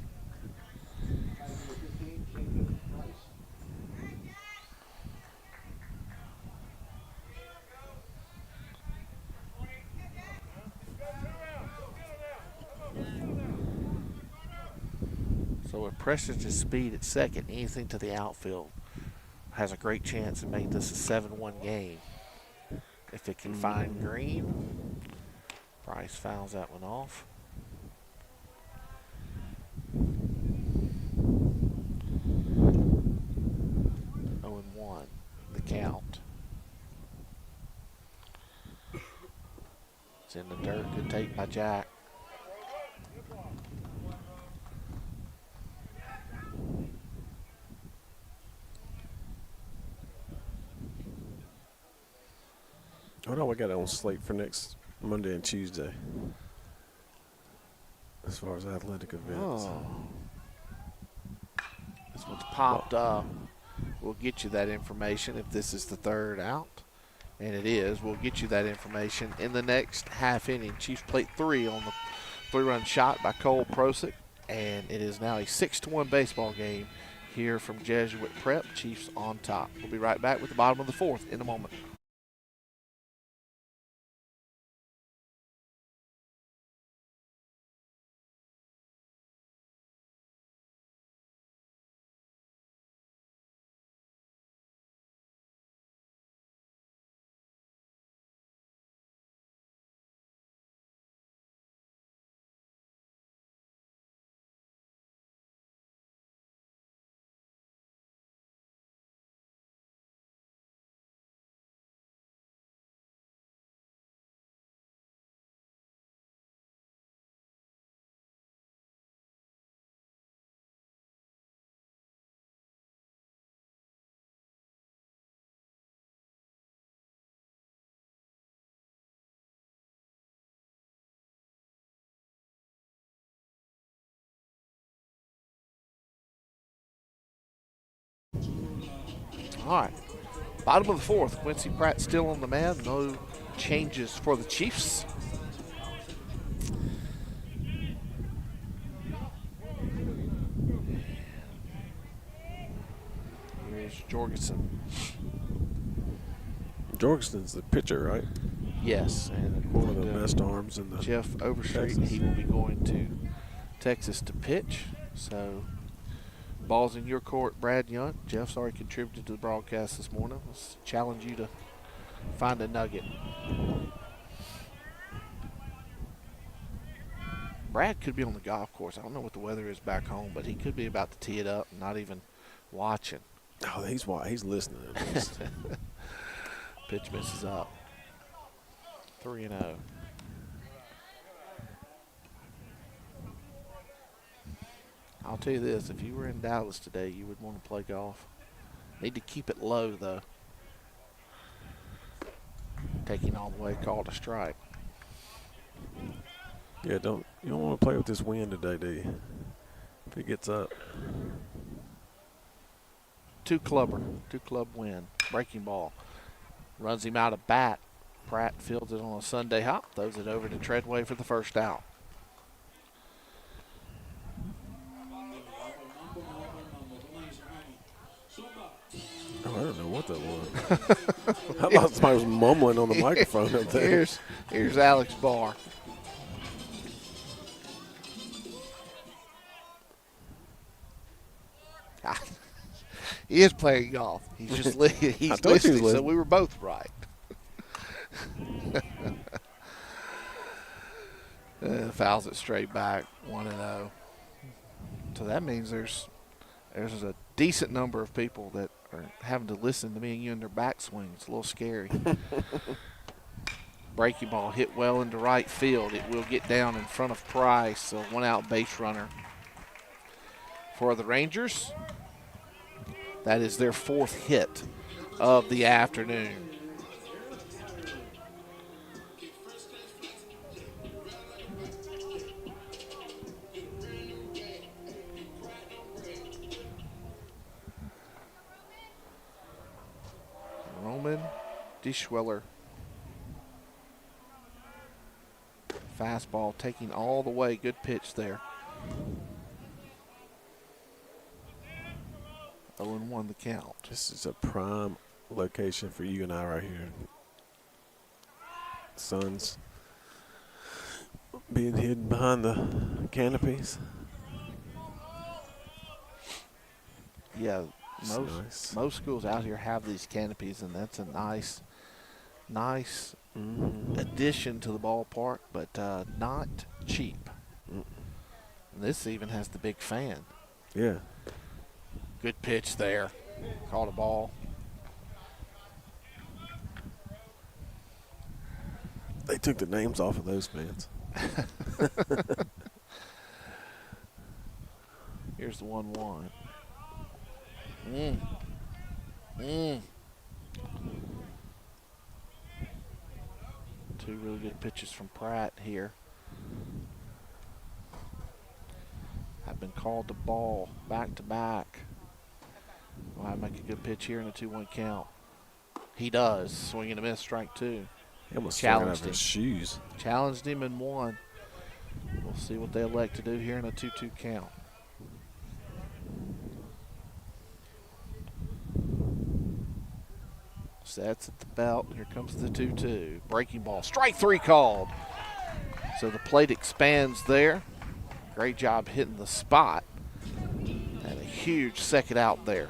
Number 15, Caden Price. So with Prestige's speed at second, anything to the outfield has a great chance of making this a 7-1 game. If it can find Green, Price fouls that one off. Oh, and 1, the count. It's in the dirt. Good take by Jack. What do we got on slate for next Monday and Tuesday? As far as athletic events. Oh. This one's popped up. We'll get you that information if this is the third out. And it is. We'll get you that information in the next half inning. Chiefs plate 3 on the 3-run shot by Cole Prosick. And it is now a 6-1 baseball game here from Jesuit Prep. Chiefs on top. We'll be right back with the bottom of the 4th in a moment. All right. Bottom of the fourth. Quincy Pratt still on the man. No changes for the Chiefs. Here's Jorgensen. Jorgensen's the pitcher, right? Yes, and One of according the to best arms in the Jeff Overstreet, Texas. he will be going to Texas to pitch. So, ball's in your court, Brad Yunt. Jeff's already contributed to the broadcast this morning. Let's challenge you to find a nugget. Brad could be on the golf course. I don't know what the weather is back home, but he could be about to tee it up and not even watching. Oh, he's listening at least. Pitch misses up. 3-0. I'll tell you this, if you were in Dallas today, you would want to play golf. Need to keep it low, though. Taking all the way, called a strike. Yeah, you don't want to play with this wind today, do you? If it gets up. Two club win. Breaking ball. Runs him out of bat. Pratt fields it on a Sunday hop. Throws it over to Treadway for the first out. Oh, I don't know what that was. I thought somebody was mumbling on the microphone up there. Here's Alex Barr. He is playing golf. He's just he's listening, so we were both right. Fouls it straight back, 1-0. So that means there's a decent number of people that are having to listen to me and you in their backswing. It's a little scary. Breaking ball hit well into right field. It will get down in front of Price, a one-out base runner for the Rangers. That is their fourth hit of the afternoon. Roman Deschweller. Fastball taking all the way. Good pitch there. 0-1 the count. This is a prime location for you and I right here. Sun's being hidden behind the canopies. Yeah, Nice. most schools out here have these canopies, and that's a nice addition to the ballpark, but not cheap. And this even has the big fan. Yeah. Good pitch there. Caught a ball. They took the names off of those fans. Here's the 1-1. Two really good pitches from Pratt here. Have been called to ball back to back. Will I make a good pitch here in a 2-1 count? He does. Swing and a miss, strike two. He almost Challenged out of his shoes. Challenged him and won. We'll see what they elect to do here in a 2-2 count. Sets at the belt. Here comes the 2-2. Breaking ball. Strike three called. So the plate expands there. Great job hitting the spot. And a huge second out there.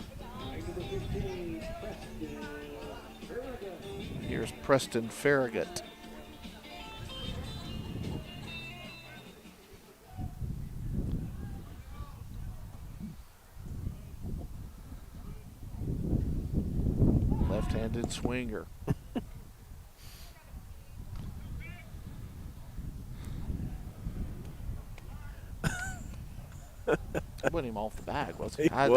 Here's Preston Farragut. Left-handed swinger. Went him off the bag, wasn't he? I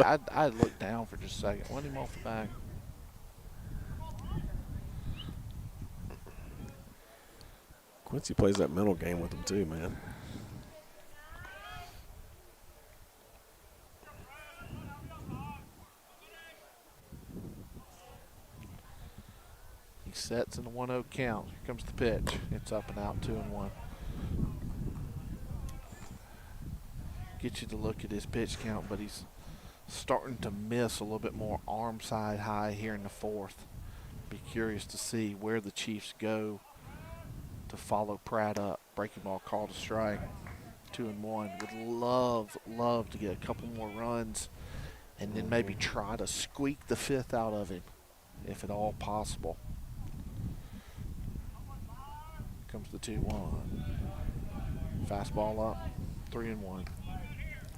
looked down for just a second. Went him off the bag. Quincy plays that mental game with him too, man. sets in the 1-0 count. Here comes the pitch. It's up and out, 2-1. Get you to look at his pitch count, but he's starting to miss a little bit more arm side high here in the fourth. Be curious to see where the Chiefs go to follow Pratt up. Breaking ball called a strike. 2-1. Would love to get a couple more runs and then maybe try to squeak the fifth out of him, if at all possible. Comes the 2-1. Fastball up, 3-1.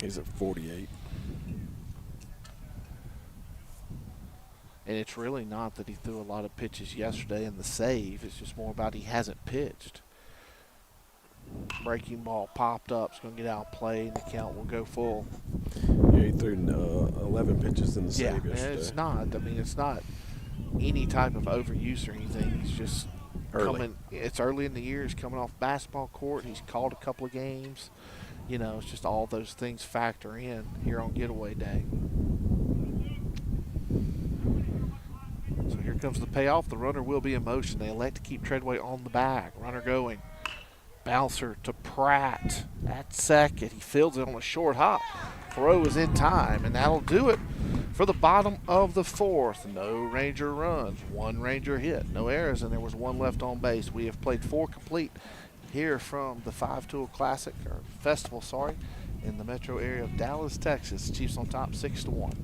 He's at 48. And it's really not that he threw a lot of pitches yesterday in the save. It's just more about he hasn't pitched. Breaking ball popped up. It's going to get outplayed, and the count will go full. Yeah, he threw 11 pitches in the save Yeah, yesterday. and it's not. I mean, it's not any type of overuse or anything. He's just Early. It's early in the year. He's coming off basketball court. He's called a couple of games. You know, it's just all those things factor in here on getaway day. So here comes the payoff. The runner will be in motion. They elect to keep Treadway on the bag. Runner going. Bouncer to Pratt at second. He fields it on a short hop. Throw is in time, and that'll do it for the bottom of the fourth. No Ranger runs, one Ranger hit, no errors, and there was one left on base. We have played 4 complete here from the 5-Tool Classic, or Festival, in the metro area of Dallas, Texas. Chiefs on top 6-1.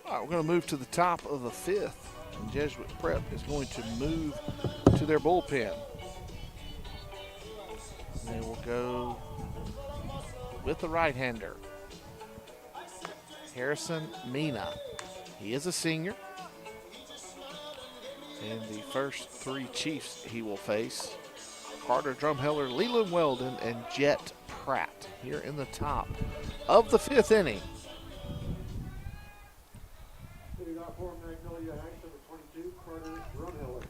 All right, we're going to move to the top of the fifth, and Jesuit Prep is going to move to their bullpen. And they will go with the right-hander, Harrison Mina. He is a senior. And the first 3 Chiefs he will face, Carter Drumheller, Leland Weldon, and Jet Pratt here in the top of the 5th inning. Hitting off for Magnolia Heights, number 22, Carter Drumheller.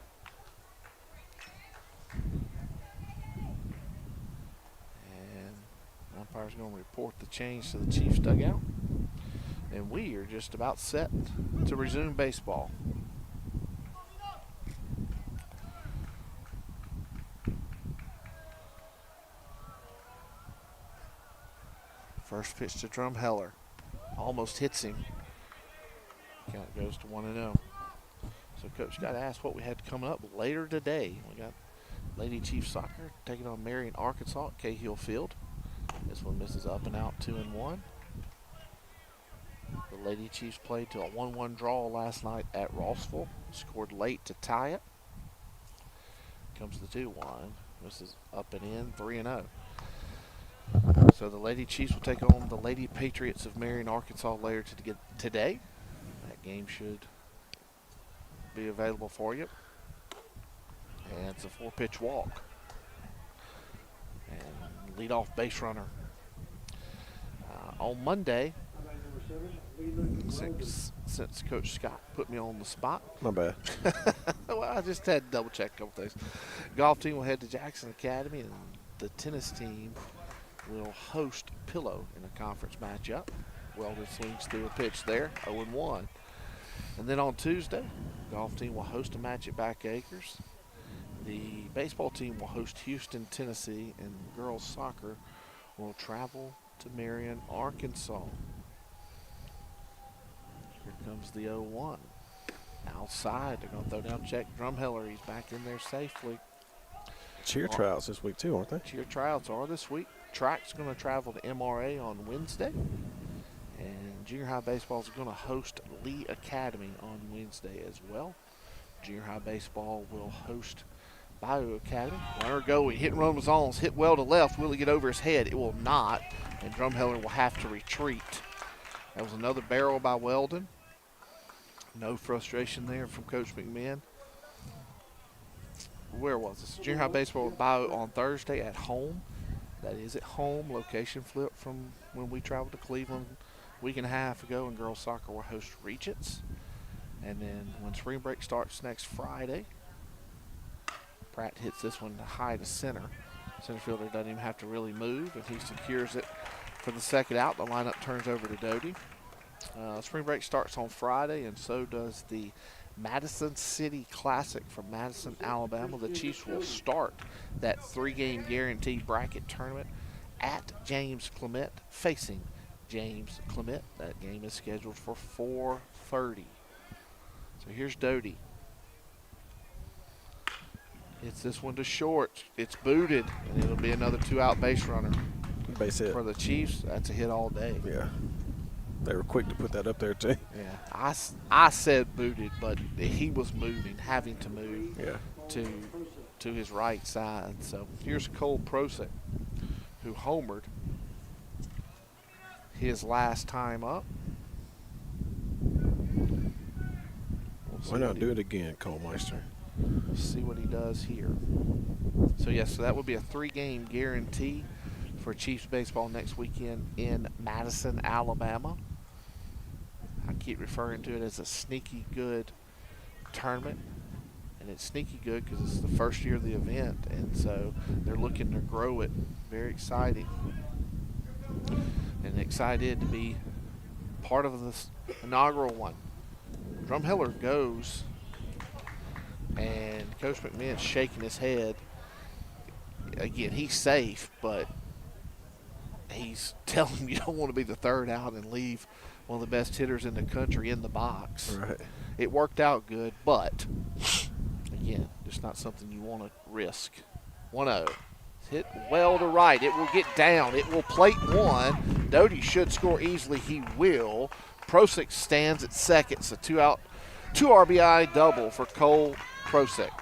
And umpire's going to report the change to the Chiefs dugout. And we are just about set to resume baseball. First pitch to Drumheller. Almost hits him. Count goes to 1-0. So Coach got asked what we had coming up later today. We got Lady Chief Soccer taking on Marion, Arkansas at Cahill Field. This one misses up and out, 2-1. The Lady Chiefs played to a 1-1 draw last night at Rossville. Scored late to tie it. Comes the 2-1. Misses up and in, 3-0. So the Lady Chiefs will take on the Lady Patriots of Marion, Arkansas later today. That game should be available for you. And it's a 4-pitch walk. And leadoff base runner. On Monday, Number 7, since Coach Scott put me on the spot. My bad. Well, I just had to double check a couple things. Golf team will head to Jackson Academy, and the tennis team will host Pillow in a conference matchup. Weldon swings through a pitch there, 0-1. And then on Tuesday, golf team will host a match at Back Acres. The baseball team will host Houston, Tennessee, and girls soccer will travel to Marion, Arkansas. Here comes the 0-1. Outside, they're going to throw down check. Drumheller, he's back in there safely. Cheer tryouts this week too, aren't they? Cheer tryouts are this week. Track's going to travel to MRA on Wednesday. And junior high baseball is going to host Lee Academy on Wednesday as well. Junior high baseball will host Bayou Academy. Runner go, hit and run was on, hit well to left. Will he get over his head? It will not. And Drumheller will have to retreat. That was another barrel by Weldon. No frustration there from Coach McMahon. Where was this? Junior high baseball with Bayou on Thursday at home. That is at home. Location flip from when we traveled to Cleveland a week and a half ago, and girls soccer will host Regents. And then when spring break starts next Friday, Pratt hits this one high to center. Center fielder doesn't even have to really move, and he secures it for the second out. The lineup turns over to Doty. Spring break starts on Friday, and so does the Madison City Classic from Madison, Alabama. The Chiefs will start that 3-game guarantee bracket tournament at James Clement, facing James Clement. That game is scheduled for 4:30. So here's Doty. Hits this one to short. It's booted, and it'll be another 2-out base runner. Base hit. For the Chiefs, that's a hit all day. Yeah. They were quick to put that up there too. Yeah, I said booted, but he was moving, having to move to his right side. So here's Cole Prosick, who homered his last time up. Why not do it again, Cole Meister? See what he does here. So yes, so that would be a 3-game guarantee for Chiefs baseball next weekend in Madison, Alabama. I keep referring to it as a sneaky good tournament, and it's sneaky good because it's the first year of the event, and so they're looking to grow it. Very exciting, and excited to be part of this inaugural one. Drumheller goes, and Coach McMahon's shaking his head. Again, he's safe, but he's telling him you don't want to be the third out and leave one of the best hitters in the country in the box. Right. It worked out good, but again, just not something you want to risk. 1-0. Hit well to right. It will get down. It will plate one. Doty should score easily. He will. Prosick stands at second. It's a 2-out, 2 RBI double for Cole Prosick.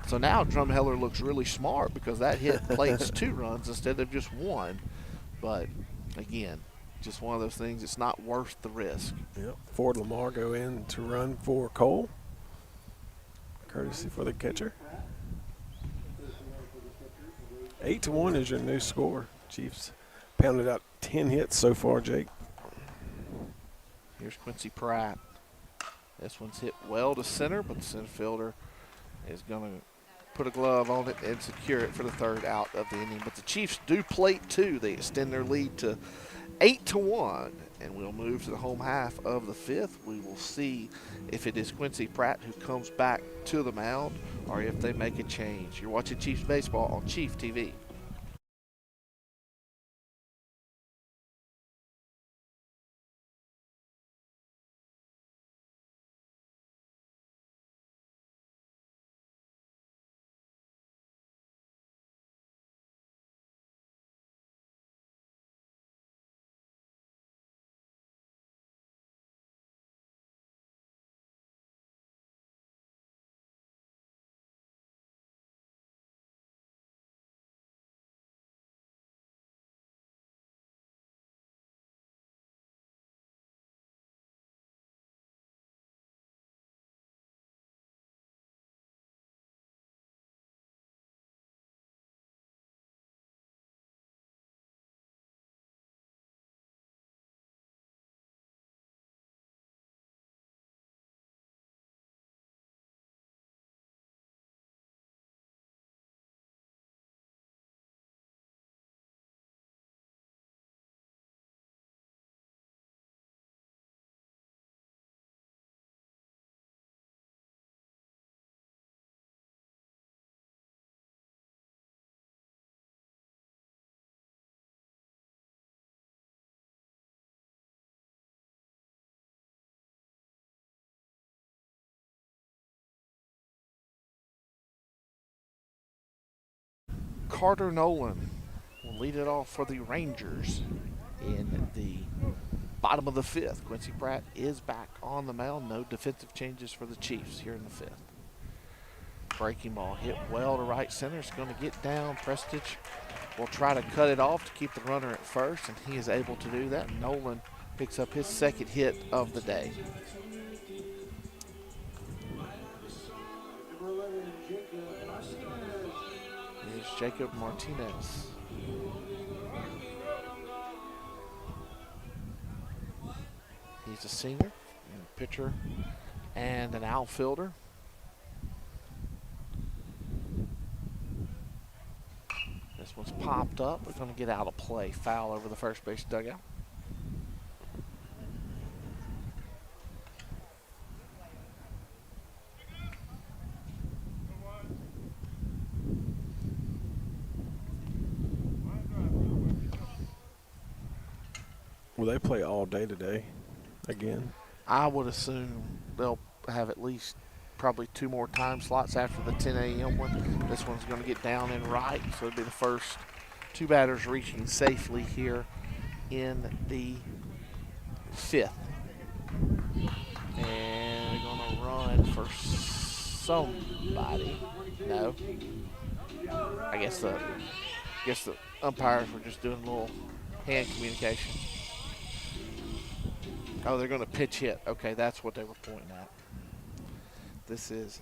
So now Drumheller looks really smart because that hit plates 2 runs instead of just 1. But again, just one of those things. It's not worth the risk. Yep. Ford Lamar go in to run for Cole. Courtesy for the catcher. 8-1 is your new score. Chiefs pounded out 10 hits so far, Jake. Here's Quincy Pratt. This one's hit well to center, but the center fielder is going to put a glove on it and secure it for the 3rd out of the inning. But the Chiefs do plate 2. They extend their lead to 8-1, and we'll move to the home half of the 5th. We will see if it is Quincy Pratt who comes back to the mound or if they make a change. You're watching Chiefs baseball on Chief TV. Carter Nolan will lead it off for the Rangers in the bottom of the fifth. Quincy Pratt is back on the mound. No defensive changes for the Chiefs here in the fifth. Breaking ball hit well to right center. It's going to get down. Prestige will try to cut it off to keep the runner at first, and he is able to do that. Nolan picks up his second hit of the day. Number 11, Jacob Martinez. Here's Jacob Martinez. He's a senior, and a pitcher, and an outfielder. This one's popped up. We're going to get out of play. Foul over the first base dugout. Will they play all day today again? I would assume they'll have at least probably 2 more time slots after the 10 a.m. one. This one's going to get down and right, so it'll be the first 2 batters reaching safely here in the fifth. And they're going to run for somebody. No. I guess the umpires were just doing a little hand communication. Oh, they're going to pitch hit. Okay, that's what they were pointing at. This is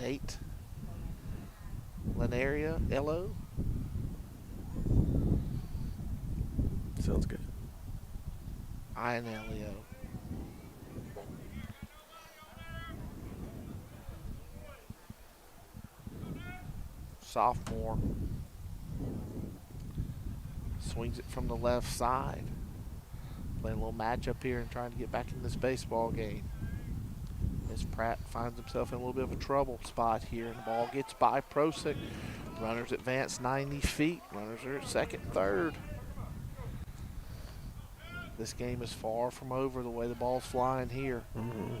Nate Lanaria Elo. Sounds good. Ionelio. Sophomore. Swings it from the left side. Playing a little matchup here and trying to get back in this baseball game. As Pratt finds himself in a little bit of a trouble spot here, and the ball gets by Prosick. Runners advance 90 feet. Runners are at second, third. This game is far from over the way the ball's flying here. Mm-hmm.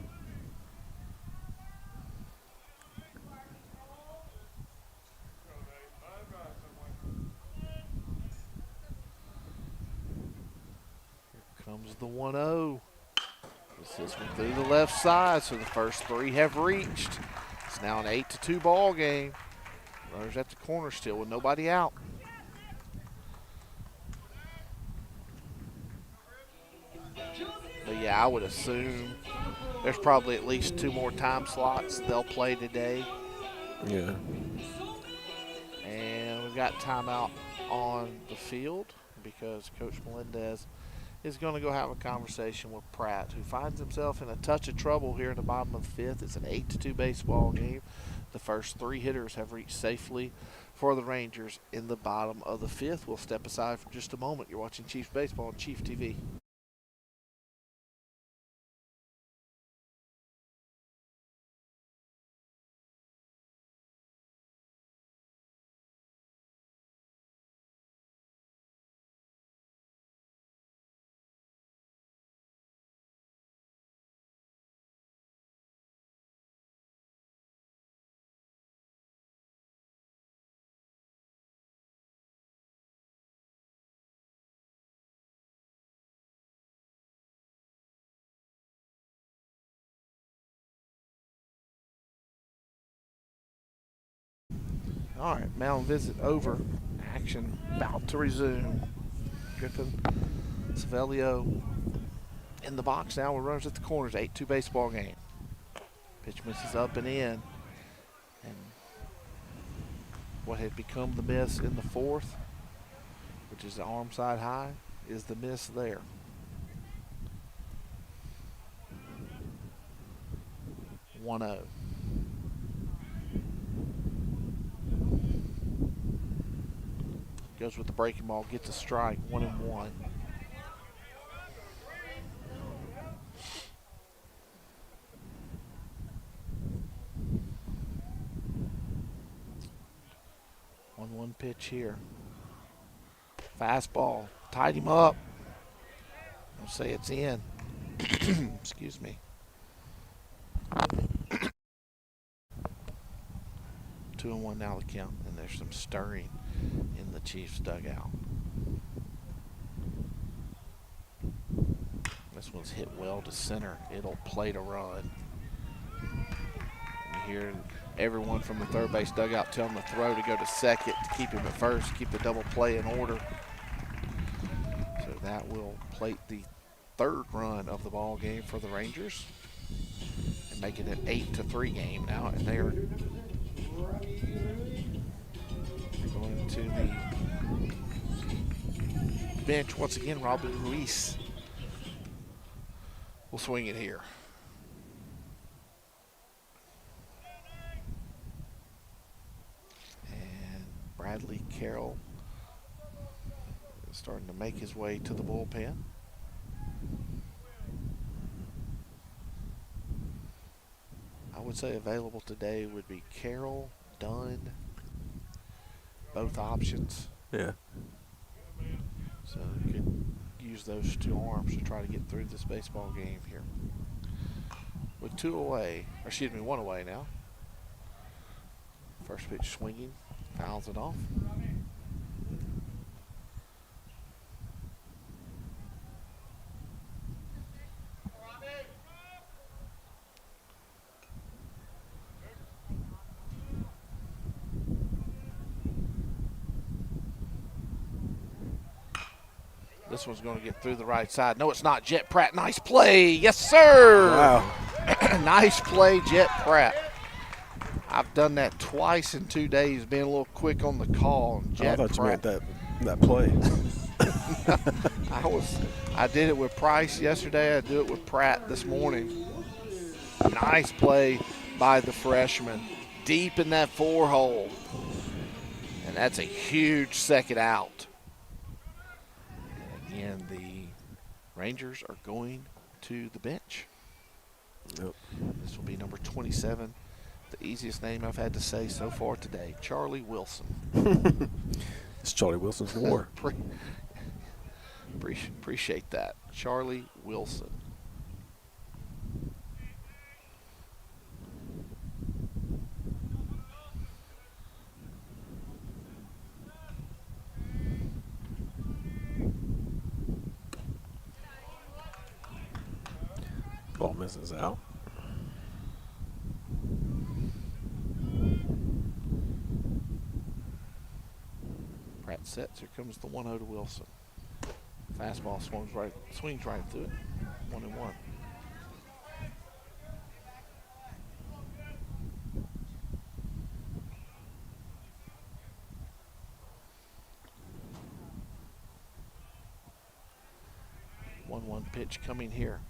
Comes the 1-0. This one through the left side, so the first 3 have reached. It's now an 8-2 ball game. Runners at the corner still with nobody out. But yeah, I would assume there's probably at least 2 more time slots they'll play today. Yeah. And we've got timeout on the field because Coach Melendez is going to go have a conversation with Pratt, who finds himself in a touch of trouble here in the bottom of the fifth. It's an 8-2 baseball game. The first 3 hitters have reached safely for the Rangers in the bottom of the fifth. We'll step aside for just a moment. You're watching Chiefs Baseball on Chief TV. All right, mound visit over. Action about to resume. Griffin Savelio in the box now with runners at the corners. 8-2 baseball game. Pitch misses up and in. And what had become the miss in the fourth, which is the arm side high, is the miss there. One 0. Goes with the breaking ball, gets a strike, 1-1. One pitch here. Fastball, tied him up. I'll say it's in. Excuse me. 2-1 now the count, and there's some stirring in the Chiefs dugout. This one's hit well to center. It'll play to run. You hear everyone from the third base dugout telling the throw to go to second to keep him at first, keep the double play in order. So that will plate the third run of the ball game for the Rangers and make it an 8-3 game now. And they're going to the bench once again. Robin Ruiz will swing it here. And Bradley Carroll is starting to make his way to the bullpen. I would say available today would be Carroll, Dunn, both options. Yeah. So you could use those two arms to try to get through this baseball game here. With one away now. First pitch swinging, fouls it off. This one's going to get through the right side. No, it's not. Jet Pratt, nice play. Yes, sir. Wow. Nice play, Jet Pratt. I've done that twice in 2 days, being a little quick on the call. Jet I thought you Pratt. meant that play. I did it with Price yesterday. I do it with Pratt this morning. Nice play by the freshman. Deep in that 4-hole. And that's a huge second out. And again, the Rangers are going to the bench. Yep. This will be number 27. The easiest name I've had to say so far today, Charlie Wilson. It's Charlie Wilson's war. Appreciate that. Charlie Wilson. Ball misses out. Pratt sets. Here comes the 1-0 to Wilson. Fastball swings right through it. 1-1. One pitch coming here.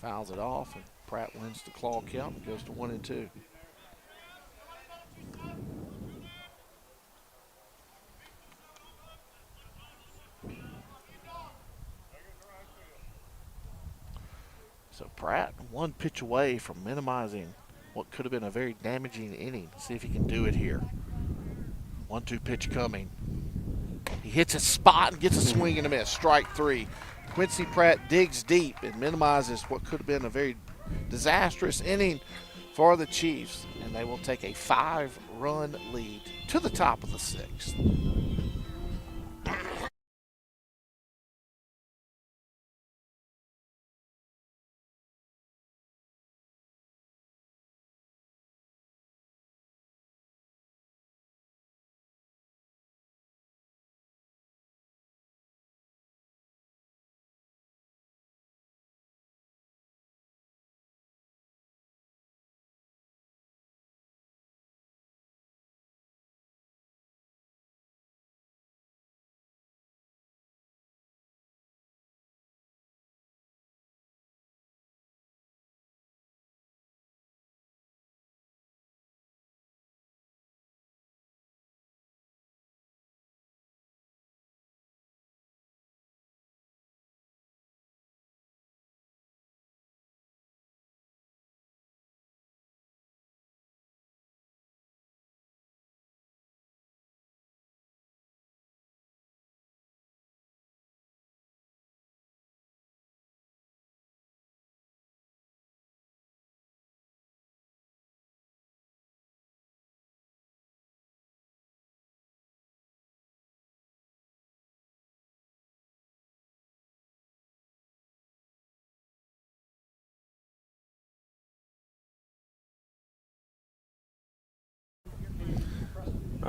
Fouls it off, and Pratt wins the claw count and goes to 1-2. So Pratt, one pitch away from minimizing what could have been a very damaging inning. See if he can do it here. 1-2 pitch coming. He hits a spot and gets a swing and a miss. Strike 3. Quincy Pratt digs deep and minimizes what could have been a very disastrous inning for the Chiefs. And they will take a 5-run lead to the top of the 6th.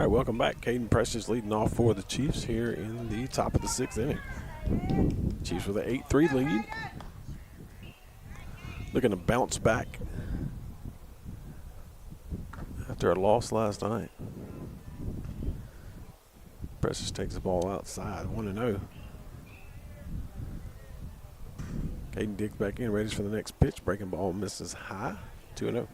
All right, welcome back. Caden Precious leading off for the Chiefs here in the top of the 6th inning. Chiefs with an 8-3 lead. Looking to bounce back after a loss last night. Precious takes the ball outside, 1-0. Caden digs back in, ready for the next pitch. Breaking ball misses high, 2-0.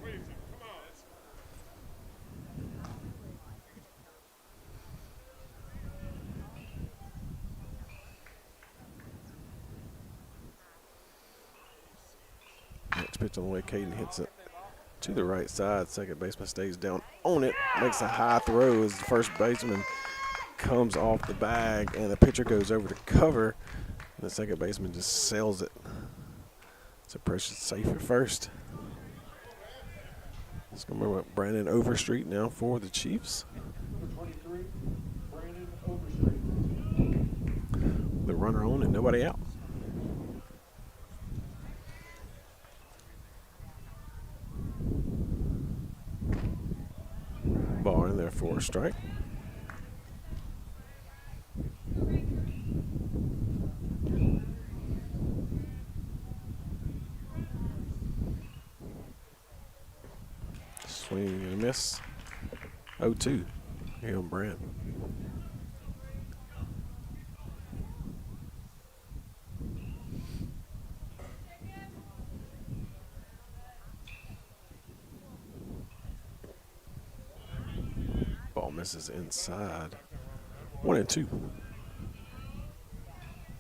Next pitch on the way, Caden hits it to the right side. Second baseman stays down on it, makes a high throw as the first baseman comes off the bag, and the pitcher goes over to cover. And the second baseman just sails it. So Precious safe at first. It's going to be Brandon Overstreet now for the Chiefs. Number 23, Brandon Overstreet. The runner on and nobody out. Ball in there for a strike. Swing and a miss. 0-2 here on Brand. Ball misses inside. 1-2.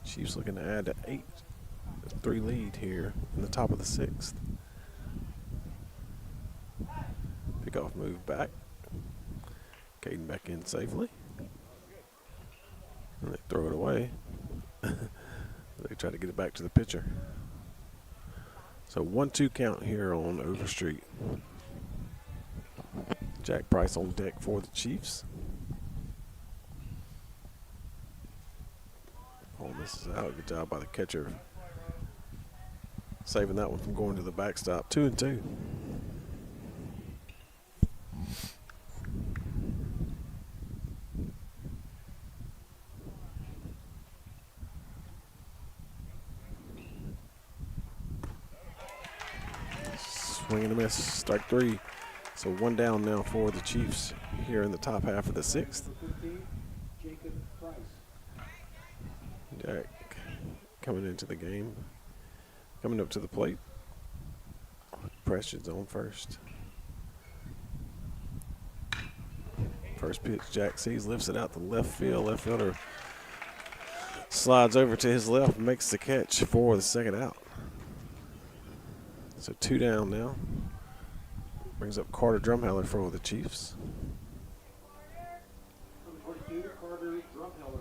Chiefs looking to add to 8-3 lead here in the top of the 6th. Pickoff move back. Caden back in safely. And they throw it away. They try to get it back to the pitcher. So 1-2 count here on Overstreet. Jack Price on deck for the Chiefs. Oh, misses out. Good job by the catcher. Saving that one from going to the backstop. 2-2. Swing and a miss. Strike 3. So 1 down now for the Chiefs here in the top half of the 6th. Number 15, Jacob Price. Jack coming into the game. Coming up to the plate. Precious on first. First pitch, Jack sees, lifts it out to left field. Left fielder slides over to his left, makes the catch for the second out. So 2 down now. Brings up Carter Drumheller for the Chiefs. Number 22, Carter Drumheller.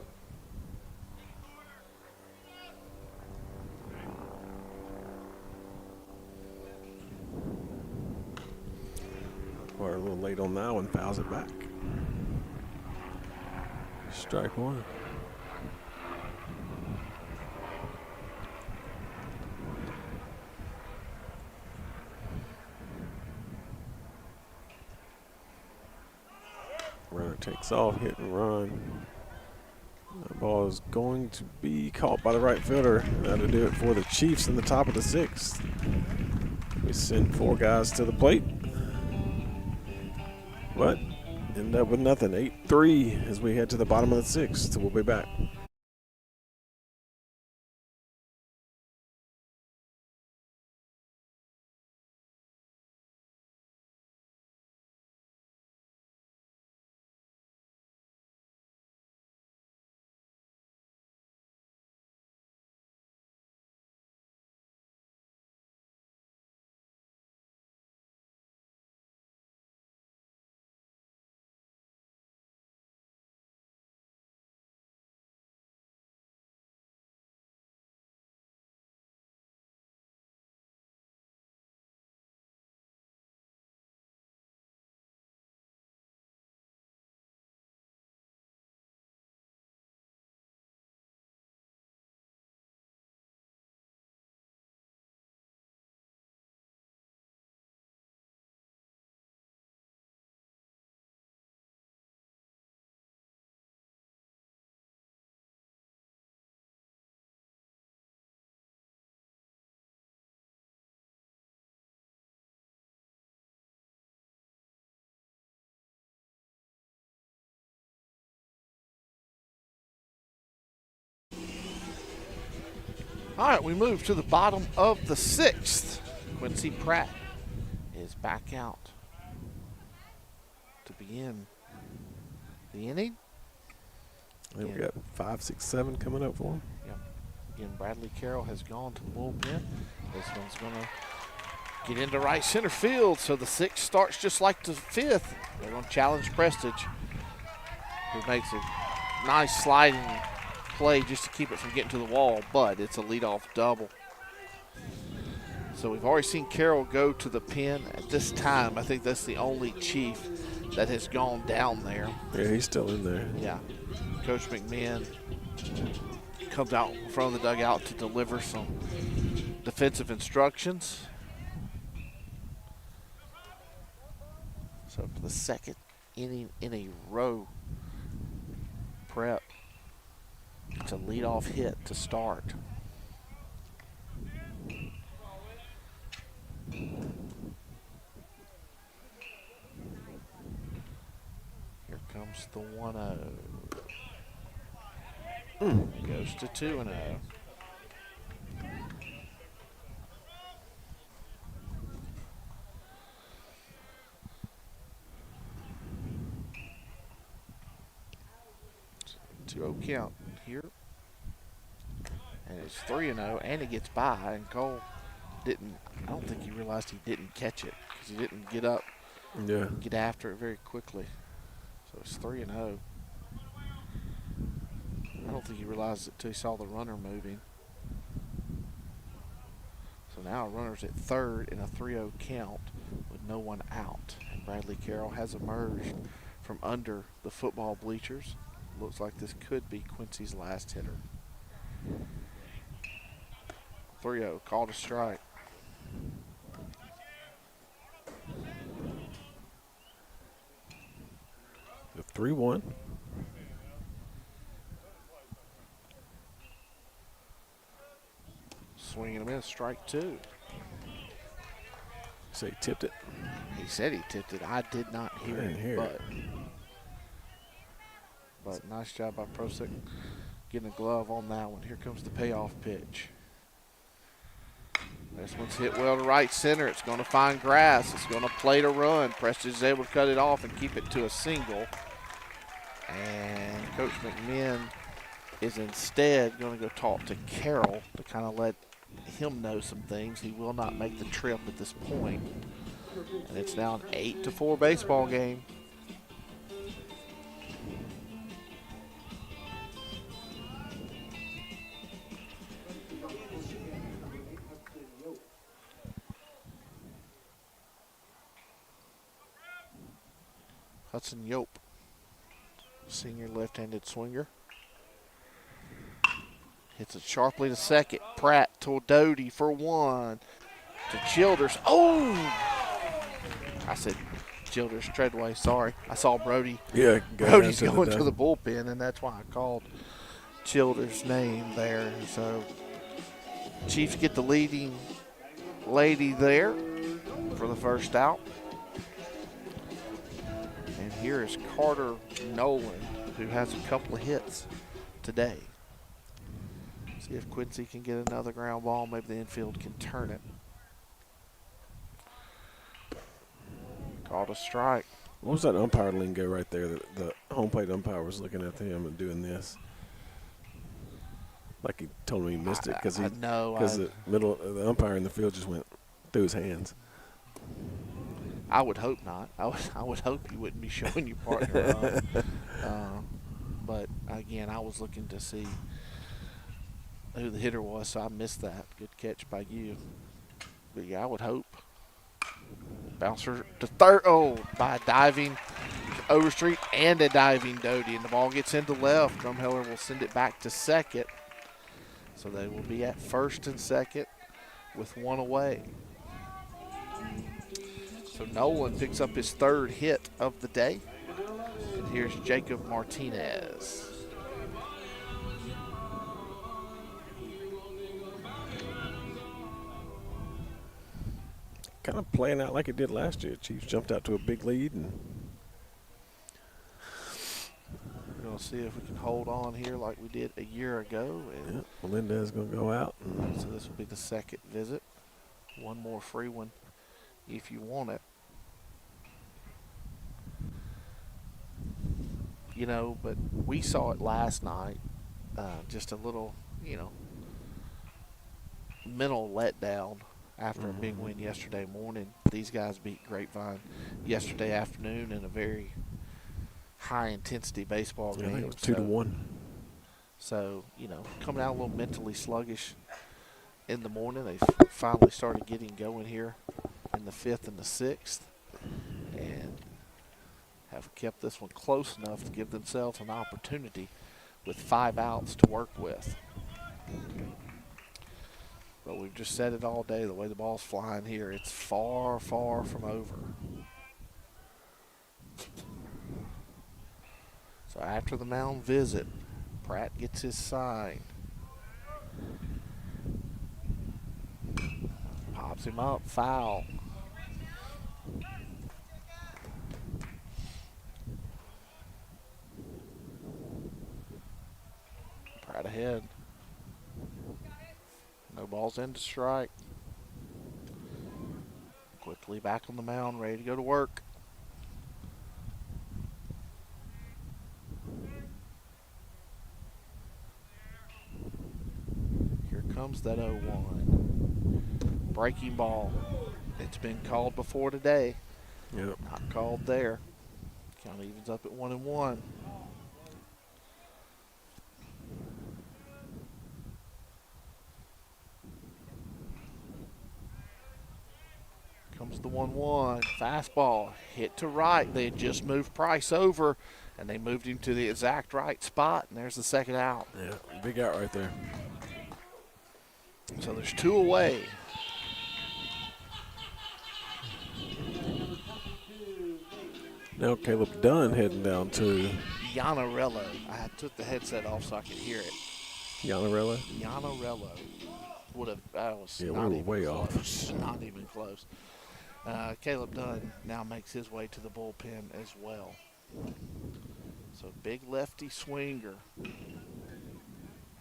Carter a little late on that one, fouls it back. Strike 1. Runner takes off, hit and run. That ball is going to be caught by the right fielder. That'll do it for the Chiefs in the top of the 6th. We send 4 guys to the plate. But end up with nothing. 8-3 as we head to the bottom of the 6th. We'll be back. All right, we move to the bottom of the 6th. Quincy Pratt is back out to begin the inning. I think we got 5, 6, 7 coming up for him. Yep. Again, Bradley Carroll has gone to the bullpen. This one's going to get into right center field. So the 6th starts just like the 5th. They're going to challenge Prestige, who makes a nice sliding play just to keep it from getting to the wall, but it's a leadoff double. So we've already seen Carroll go to the pen. At this time, I think that's the only Chief that has gone down there. Yeah, he's still in there. Yeah. Coach McMahon comes out in front of the dugout to deliver some defensive instructions. So for the 2nd inning in a row, Prep, it's a leadoff hit to start. Here comes the 1-0. Goes to 2-0. Two-0 count here. And it's 3-0, and he gets by, and Cole didn't, I don't think he realized he didn't catch it because he didn't get up, Yeah. get after it very quickly. So it's 3-0. I don't think he realized it until he saw the runner moving. So now runner's at 3rd in a 3-0 count with no one out. And Bradley Carroll has emerged from under the football bleachers. Looks like this could be Quincy's last hitter. 3-0, called a strike. The 3-1. Swinging him in, strike 2. So he tipped it. He said he tipped it. I did not hear I didn't it, hear but nice job by Prosick getting a glove on that one. Here comes the payoff pitch. This one's hit well to right center. It's going to find grass. It's going to play to run. Prestige is able to cut it off and keep it to a single. And Coach McMahon is instead going to go talk to Carroll to kind of let him know some things. He will not make the trip at this point. And it's now an 8-4 baseball game. Hudson Yope, senior left-handed swinger. Hits it sharply to second. Pratt to Doty for 1. To Childers. Oh! I said Childers, Treadway, sorry. I saw Brody. Yeah, Brody's going to the bullpen, and that's why I called Childers' name there. So Chiefs get the leading lady there for the first out. And here is Carter Nolan, who has a couple of hits today. See if Quincy can get another ground ball. Maybe the infield can turn it. Called a strike. What was that umpire lingo right there? The home plate umpire was looking at him and doing this. Like he told me he missed it because the umpire in the field just went through his hands. I would hope not. I would hope you wouldn't be showing your partner up. But again, I was looking to see who the hitter was, so I missed that. Good catch by you. But yeah, I would hope. Bouncer to third. Oh, by a diving Overstreet and a diving Doty. And the ball gets into left. Drumheller will send it back to second. So they will be at first and second with 1 away. So Nolan picks up his 3rd hit of the day. And here's Jacob Martinez. Kind of playing out like it did last year. Chiefs jumped out to a big lead. And We're going to see if we can hold on here like we did a year ago. And Yep. Melendez going to go out. so this will be the second visit. One more free one if you want it. You know, but we saw it last night. Just a little, you know, mental letdown after a big win yesterday morning. These guys beat Grapevine yesterday afternoon in a very high intensity baseball Yeah, I game. think it was 2-1. So, you know, coming out a little mentally sluggish in the morning. They finally started getting going here in the 5th and the 6th, and have kept this one close enough to give themselves an opportunity with 5 outs to work with. But we've just said it all day, the way the ball's flying here, it's far, far from over. So after the mound visit, Pratt gets his sign. Pops him up, foul. Pratt ahead. No balls in to strike. Quickly back on the mound, ready to go to work. Here comes that 0-1. Breaking ball. It's been called before today. Yep. Not called there. Count evens up at 1-1. Comes the 1-1. Fastball hit to right. They had just moved Price over, and they moved him to the exact right spot, and there's the second out. Yeah, big out right there. So there's 2 away. Now Caleb Dunn heading down to Yanarello. I took the headset off so I could hear it. Yanarella. Yanarello. That was Yeah, we not were even way close. off. Not even close. Caleb Dunn now makes his way to the bullpen as well. So big lefty swinger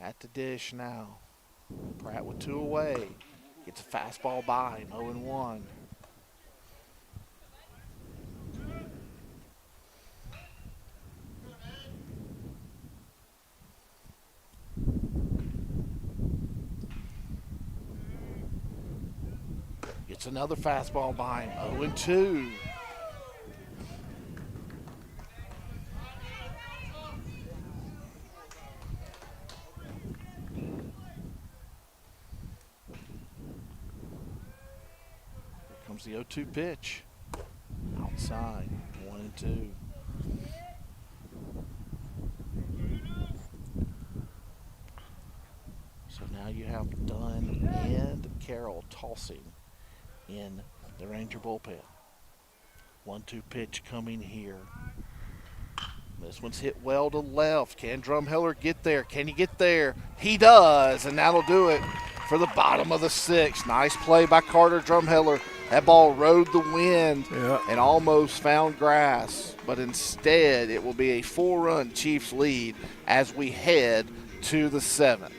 at the dish now. Pratt with 2 away. Gets a fastball by him, 0-1. Gets another fastball by him, 0-2. Here comes the 0-2 pitch. Outside, 1-2. So now you have Dunn and Carroll tossing in the Ranger bullpen. 1-2 pitch coming here. This one's hit well to left. Can Drumheller get there? Can he get there? He does, and that'll do it for the bottom of the 6th. Nice play by Carter Drumheller. That ball rode the wind and almost found grass, but instead it will be a 4-run Chiefs lead as we head to the 7th.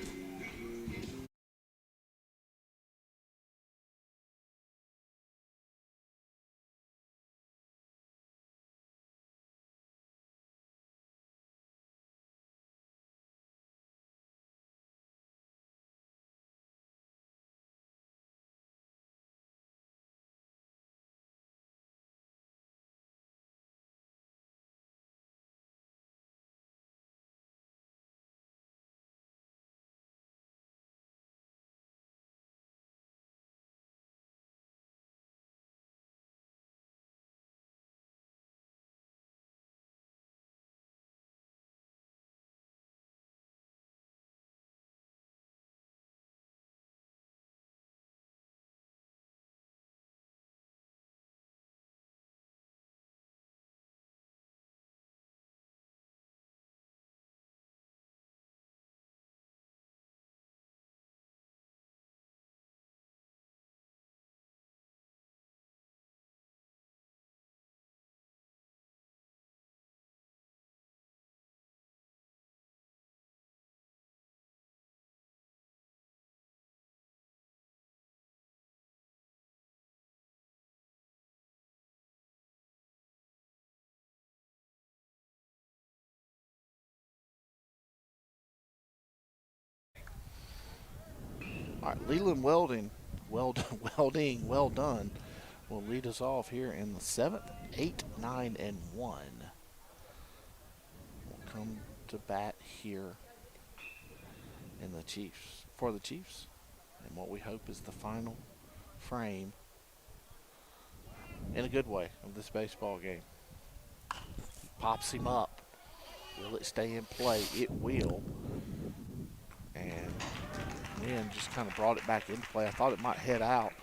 All right, Leland Welding, Welding, well done, will lead us off here in the seventh, 8, 9, and 1. Will come to bat here in the Chiefs for the Chiefs, and what we hope is the final frame in a good way of this baseball game. Pops him up. Will it stay in play? It will. And then just kind of brought it back into play. I thought it might head out,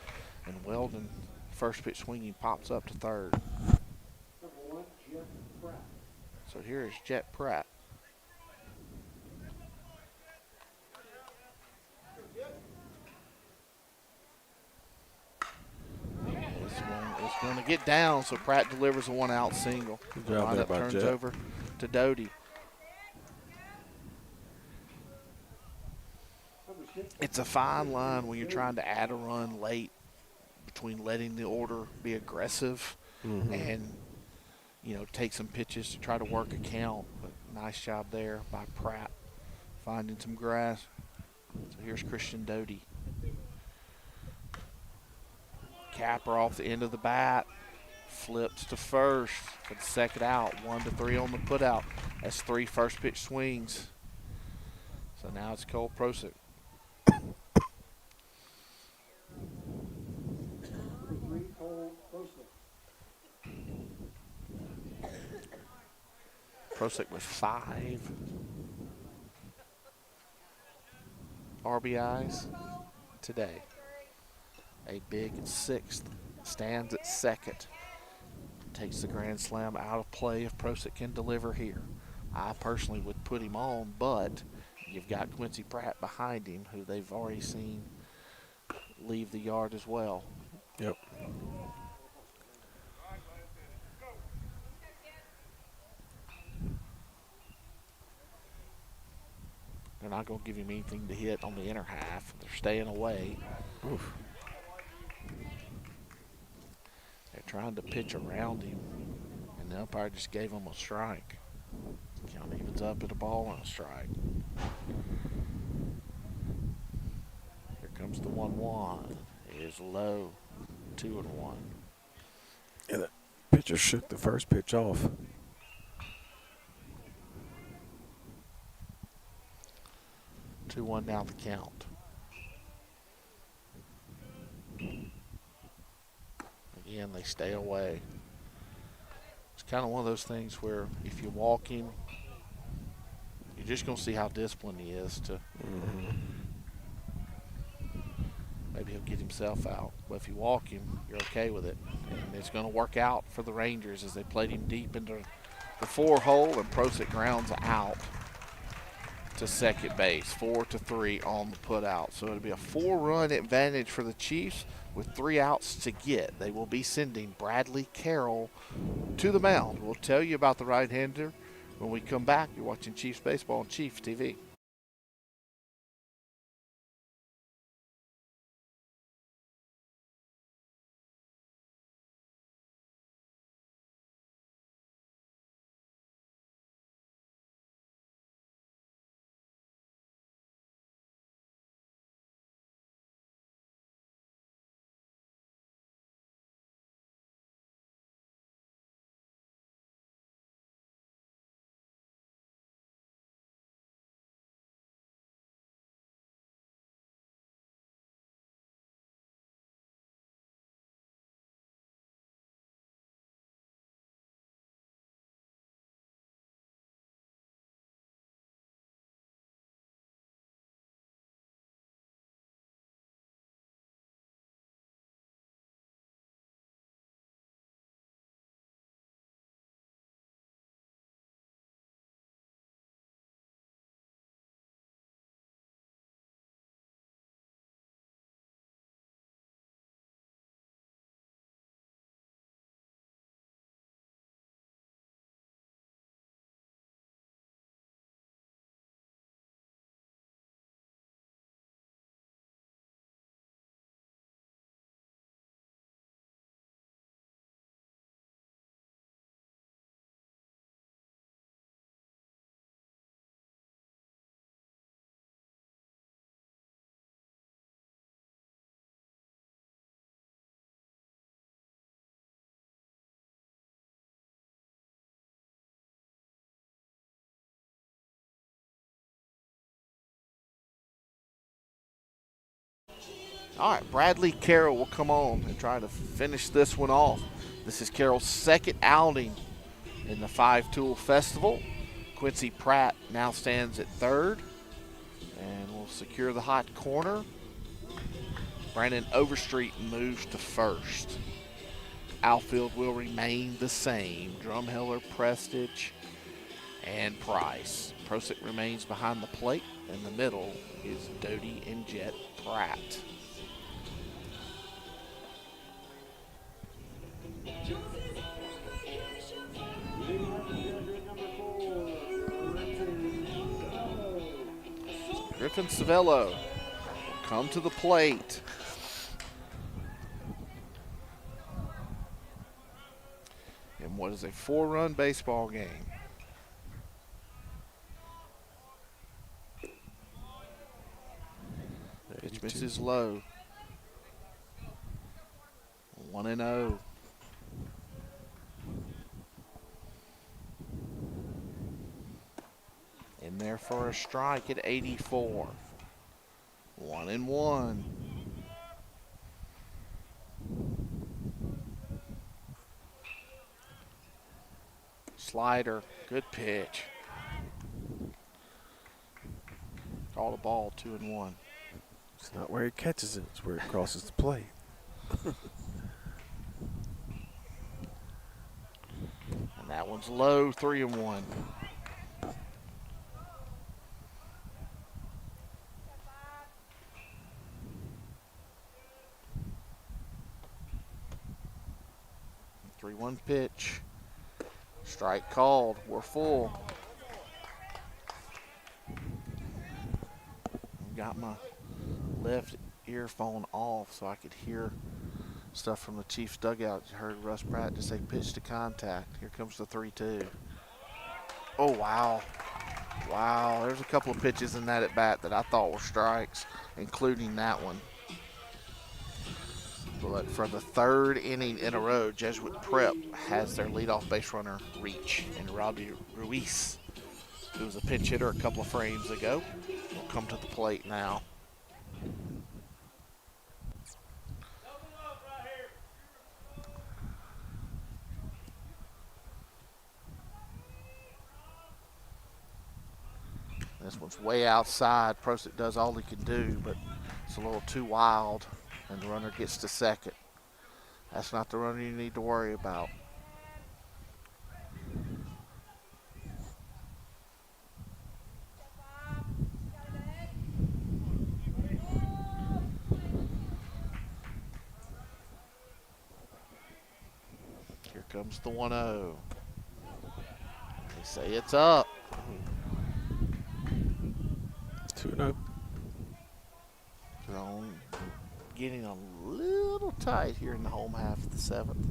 and Weldon, first pitch swinging, pops up to third. Number 1, Jeff Pratt. So here is Jet Pratt. This one is going to get down, so Pratt delivers a one-out single. Good The job there lineup by turns Jet. over to Doty. Number 6, It's a fine line when you're trying to add a run late between letting the order be aggressive and, take some pitches to try to work a count. But nice job there by Pratt finding some grass. So here's Christian Doty. Capper off the end of the bat. Flips to first for the second out. 1-3 on the putout. That's 3 first pitch swings. So now it's Cole Prosick. number 3, Cole Prosick. Prosick with 5 RBIs today. A big 6th. Stands at second. Takes the grand slam out of play if Prosick can deliver here. I personally would put him on, but you've got Quincy Pratt behind him, who they've already seen leave the yard as well. Yep. They're not going to give him anything to hit on the inner half. They're staying away. Oof. They're trying to pitch around him, and the umpire just gave him a strike. Count evens up at a ball and a strike. Here comes the 1-1. It is low, 2-1. Yeah, that pitcher shook the first pitch off. 2-1 now the count. Again, they stay away. It's kind of one of those things where if you walk him, you're just going to see how disciplined he is to maybe he'll get himself out. But if you walk him, you're okay with it. And it's going to work out for the Rangers as they played him deep into the 4-hole, and Prosick grounds out to second base. 4-3 on the putout. So it'll be a 4-run advantage for the Chiefs with 3 outs to get. They will be sending Bradley Carroll to the mound. We'll tell you about the right-hander when we come back. You're watching Chiefs Baseball on Chiefs TV. All right, Bradley Carroll will come on and try to finish this one off. This is Carroll's second outing in the Five-Tool Festival. Quincy Pratt now stands at third and will secure the hot corner. Brandon Overstreet moves to first. Outfield will remain the same. Drumheller, Prestige, and Price. Prosick remains behind the plate. In the middle is Doty and Jet Pratt. Leading up to Jesuit number 4, Griffin Savello will come to the plate. In what is a 4-run baseball game. Pitch misses low. 1-0. In there for a strike at 84. 1-1. Slider, good pitch. Call the ball, 2-1. It's not where he catches it, it's where it crosses the plate. And that one's low, 3-1. Three-one pitch. Strike called. We're full. Got my left earphone off so I could hear stuff from the Chiefs dugout. You heard Russ Pratt just say pitch to contact. Here comes the 3-2. Oh, wow. Wow, there's a couple of pitches in that at bat that I thought were strikes, including that one. But for the third inning in a row, Jesuit Prep has their leadoff base runner reach. And Robbie Ruiz, who was a pinch hitter a couple of frames ago, will come to the plate now. This one's way outside. Prosick does all he can do, but it's a little too wild, and the runner gets to second. That's not the runner you need to worry about. Here comes the 1-0. They say it's up. 2-0. So getting a little tight here in the home half of the seventh.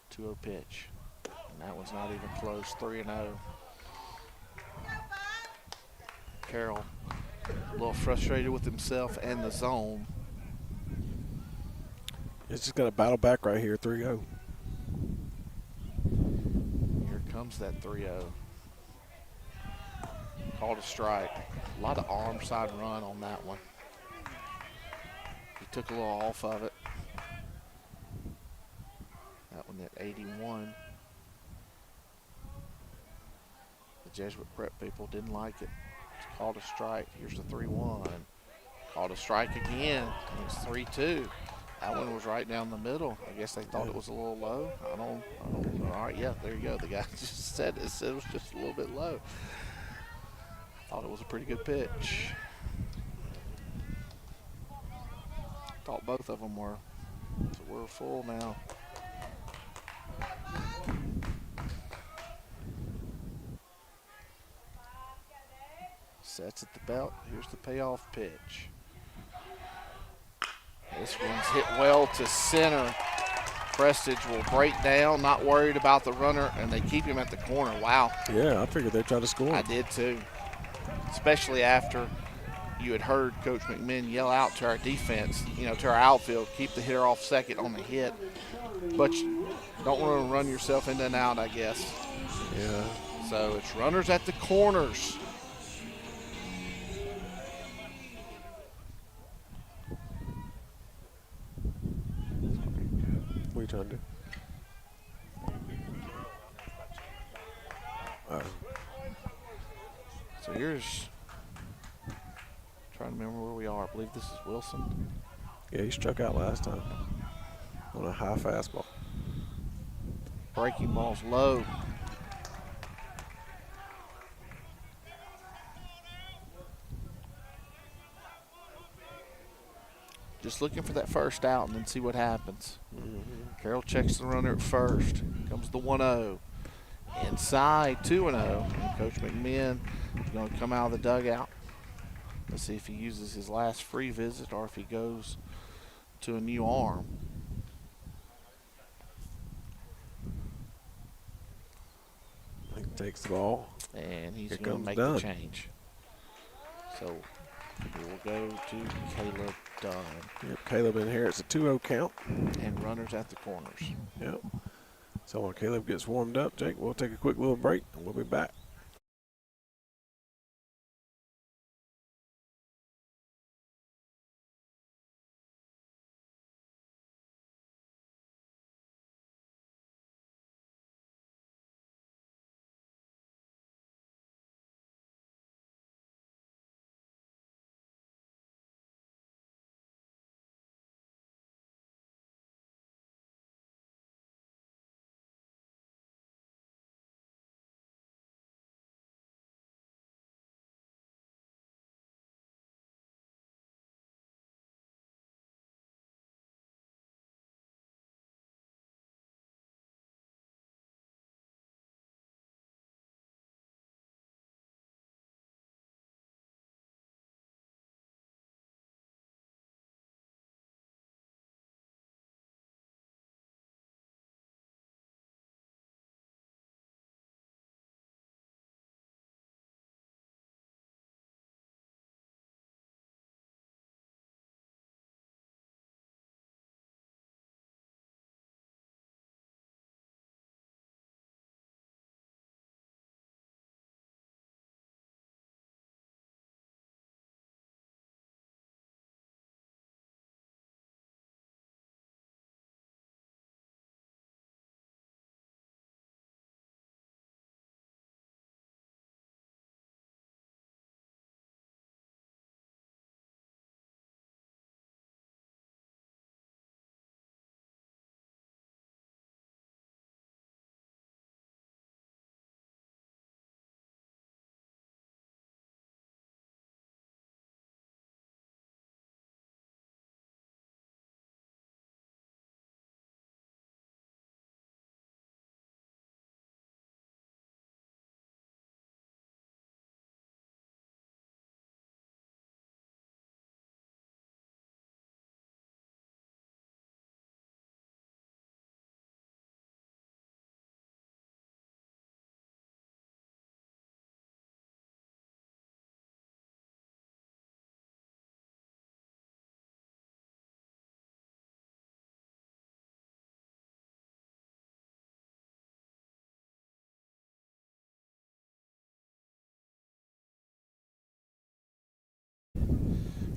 Two-0 pitch. And that one's not even close. 3-0. Carroll a little frustrated with himself and the zone. It's just got a battle back right here, 3-0. Here comes that 3-0. Called a strike. A lot of arm side run on that one. He took a little off of it. That one at 81. The Jesuit Prep people didn't like it. It's called a strike. Here's the 3-1. Called a strike again. And it's 3-2. That one was right down the middle. I guess they thought it was a little low. I don't know. All right, yeah, there you go. The guy just said it. Said it was just a little bit low. Thought it was a pretty good pitch. Thought both of them were. So we're full now. Sets at the belt. Here's the payoff pitch. This one's hit well to center. Prestige will break down, not worried about the runner, and they keep him at the corner. Wow. Yeah, I figured they'd try to score. I did too. Especially after you had heard Coach McMinn yell out to our defense, to our outfield, keep the hitter off second on the hit. But you don't want to run yourself into an out, I guess. Yeah. So it's runners at the corners. What are you trying to do? So here's, trying to remember where we are. I believe this is Wilson. Yeah, he struck out last time on a high fastball. Breaking ball's low. Just looking for that first out and then see what happens. Carroll checks the runner at first. Comes the 1-0. Inside 2-0. And Coach McMinn is going to come out of the dugout. Let's see if he uses his last free visit or if he goes to a new arm. He takes the ball. And he's Here going to comes make Dunn. the change. So we will go to Caleb Dunn. Yep, Caleb in here. It's a 2-0 count. And runners at the corners. Yep. So while Caleb gets warmed up, Jake, we'll take a quick little break and we'll be back.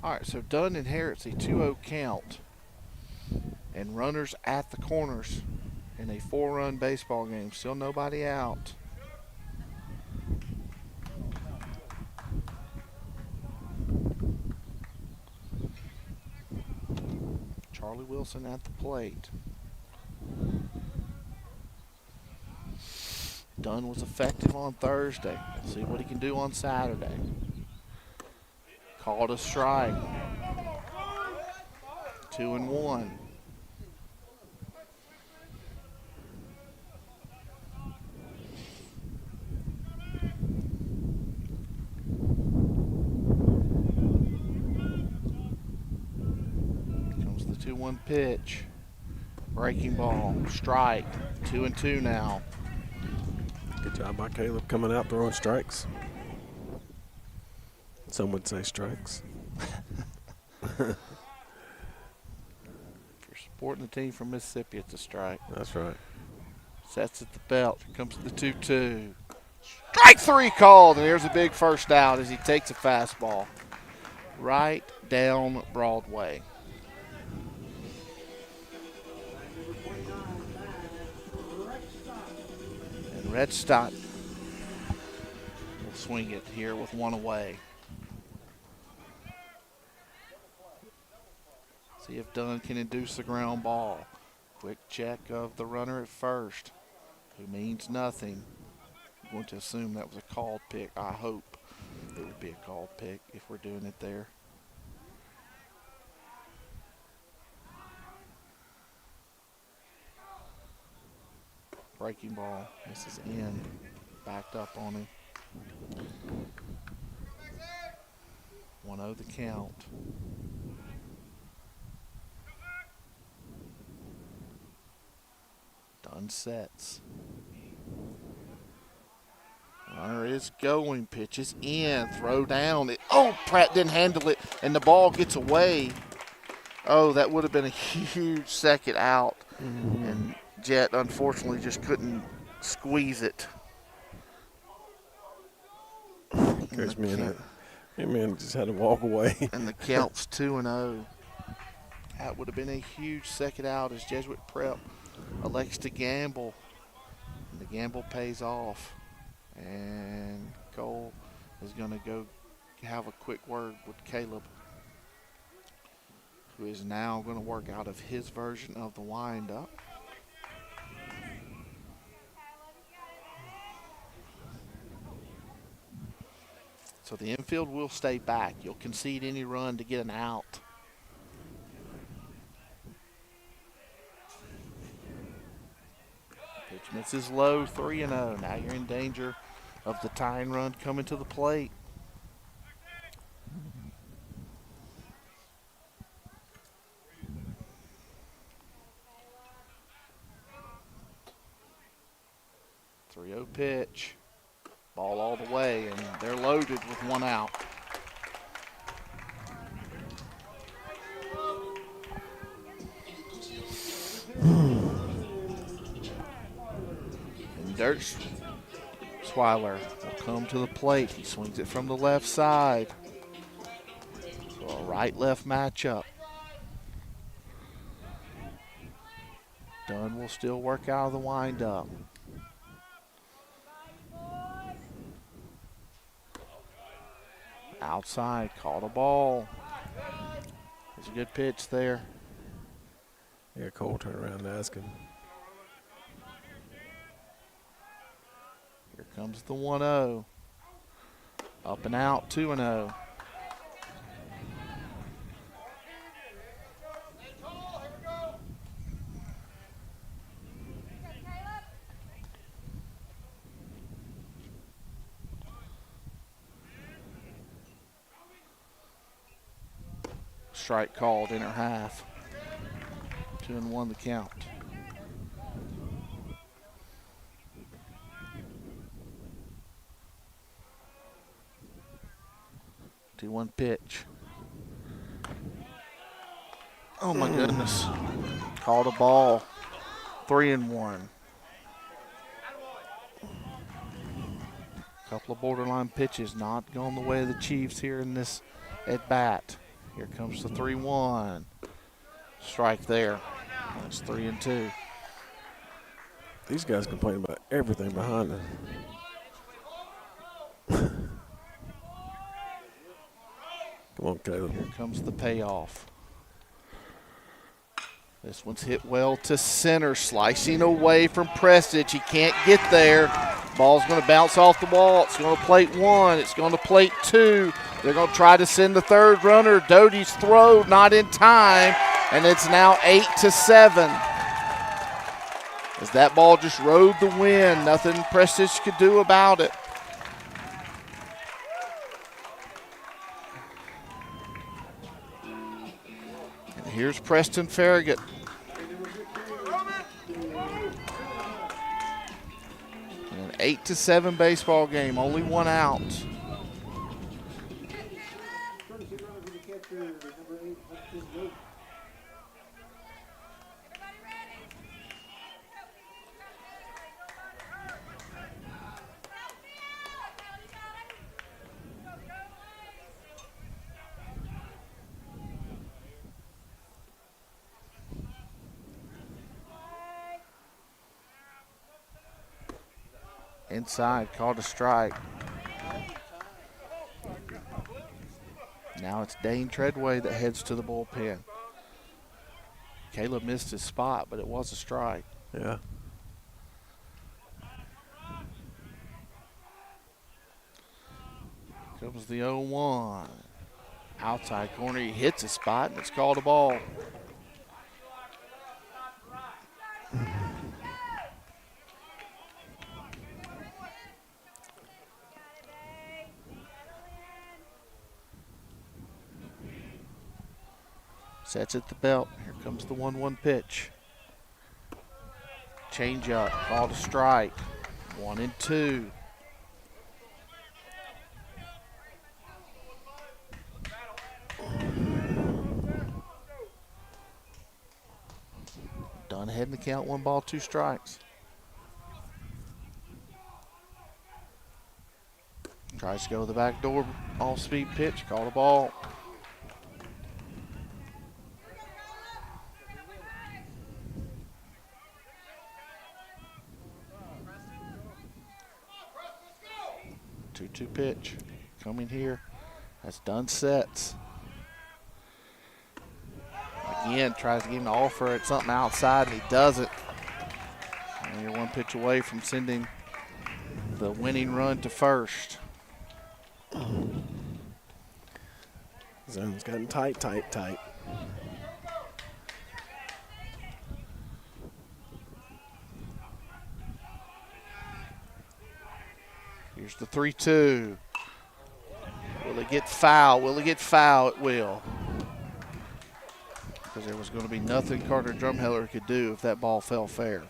All right, so Dunn inherits a 2-0 count and runners at the corners in a 4-run baseball game. Still nobody out. Charlie Wilson at the plate. Dunn was effective on Thursday. See what he can do on Saturday. Called a strike. 2-1. Comes the 2-1 pitch. Breaking ball. Strike. 2-2 now. Good job by Caleb coming out throwing strikes. Some would say strikes. If you're supporting the team from Mississippi, it's a strike. That's right. Sets at the belt. Here comes the 2-2. Strike 3 called, and there's a big first out as he takes a fastball right down Broadway. And Red Stott will swing it here with one away. See if Dunn can induce the ground ball. Quick check of the runner at first, who means nothing. I'm going to assume that was a called pick. I hope it would be a called pick if we're doing it there. Breaking ball. This is in. Backed up on him. 1-0 the count. Dunn sets. Runner is going. Pitches in. Throw down. Pratt didn't handle it, and the ball gets away. Oh, that would have been a huge second out. Mm-hmm. And Jet, unfortunately, just couldn't squeeze it. Coach, man just had to walk away. And the count's 2-0. That would have been a huge second out as Jesuit Prep elects to gamble. And the gamble pays off. And Cole is going to go have a quick word with Caleb, who is now going to work out of his version of the wind-up. So the infield will stay back. You'll concede any run to get an out. Pitch misses low, 3-0. Now you're in danger of the tying run coming to the plate. .30 pitch. Ball all the way, and they're loaded with one out. And Dirk Swiler will come to the plate. He swings it from the left side. So a right-left matchup. Dunn will still work out of the windup. Outside, caught a ball. There's a good pitch there. Yeah, Cole turned around and asked him. Here comes the 1-0. Up and out, 2-0. Strike called, inner half. 2-1 the count. One pitch. Oh my goodness. Called a ball. 3-1. Couple of borderline pitches not going the way of the Chiefs here in this at bat. Here comes the 3-1. Strike there. That's 3-2. These guys complain about everything behind them. Come on, Caleb. Here comes the payoff. This one's hit well to center, slicing away from Prestige. He can't get there. Ball's going to bounce off the wall. It's going to plate 1. It's going to plate 2. They're going to try to send the third runner. Doty's throw not in time, and it's now 8-7. As that ball just rode the wind, nothing Prestige could do about it. And here's Preston Farragut. An 8-7 baseball game, only one out. Inside, called a strike. Now it's Dane Treadway that heads to the bullpen. Caleb missed his spot, but it was a strike. Yeah. Comes the 0-1. Outside corner, he hits a spot, and it's called a ball. Sets at the belt. Here comes the 1-1 pitch. Change up, called a strike. 1-2. Done ahead in the count, 1 ball, 2 strikes. Tries to go to the back door, off-speed pitch, called a ball. Two pitch coming here. That's done sets. Again, tries to get him to offer at something outside, and he doesn't. And you're 1 pitch away from sending the winning run to first. Zone's gotten tight. Here's the 3-2. Will it get foul? Will it get foul? It will. Because there was going to be nothing Carter Drumheller could do if that ball fell fair.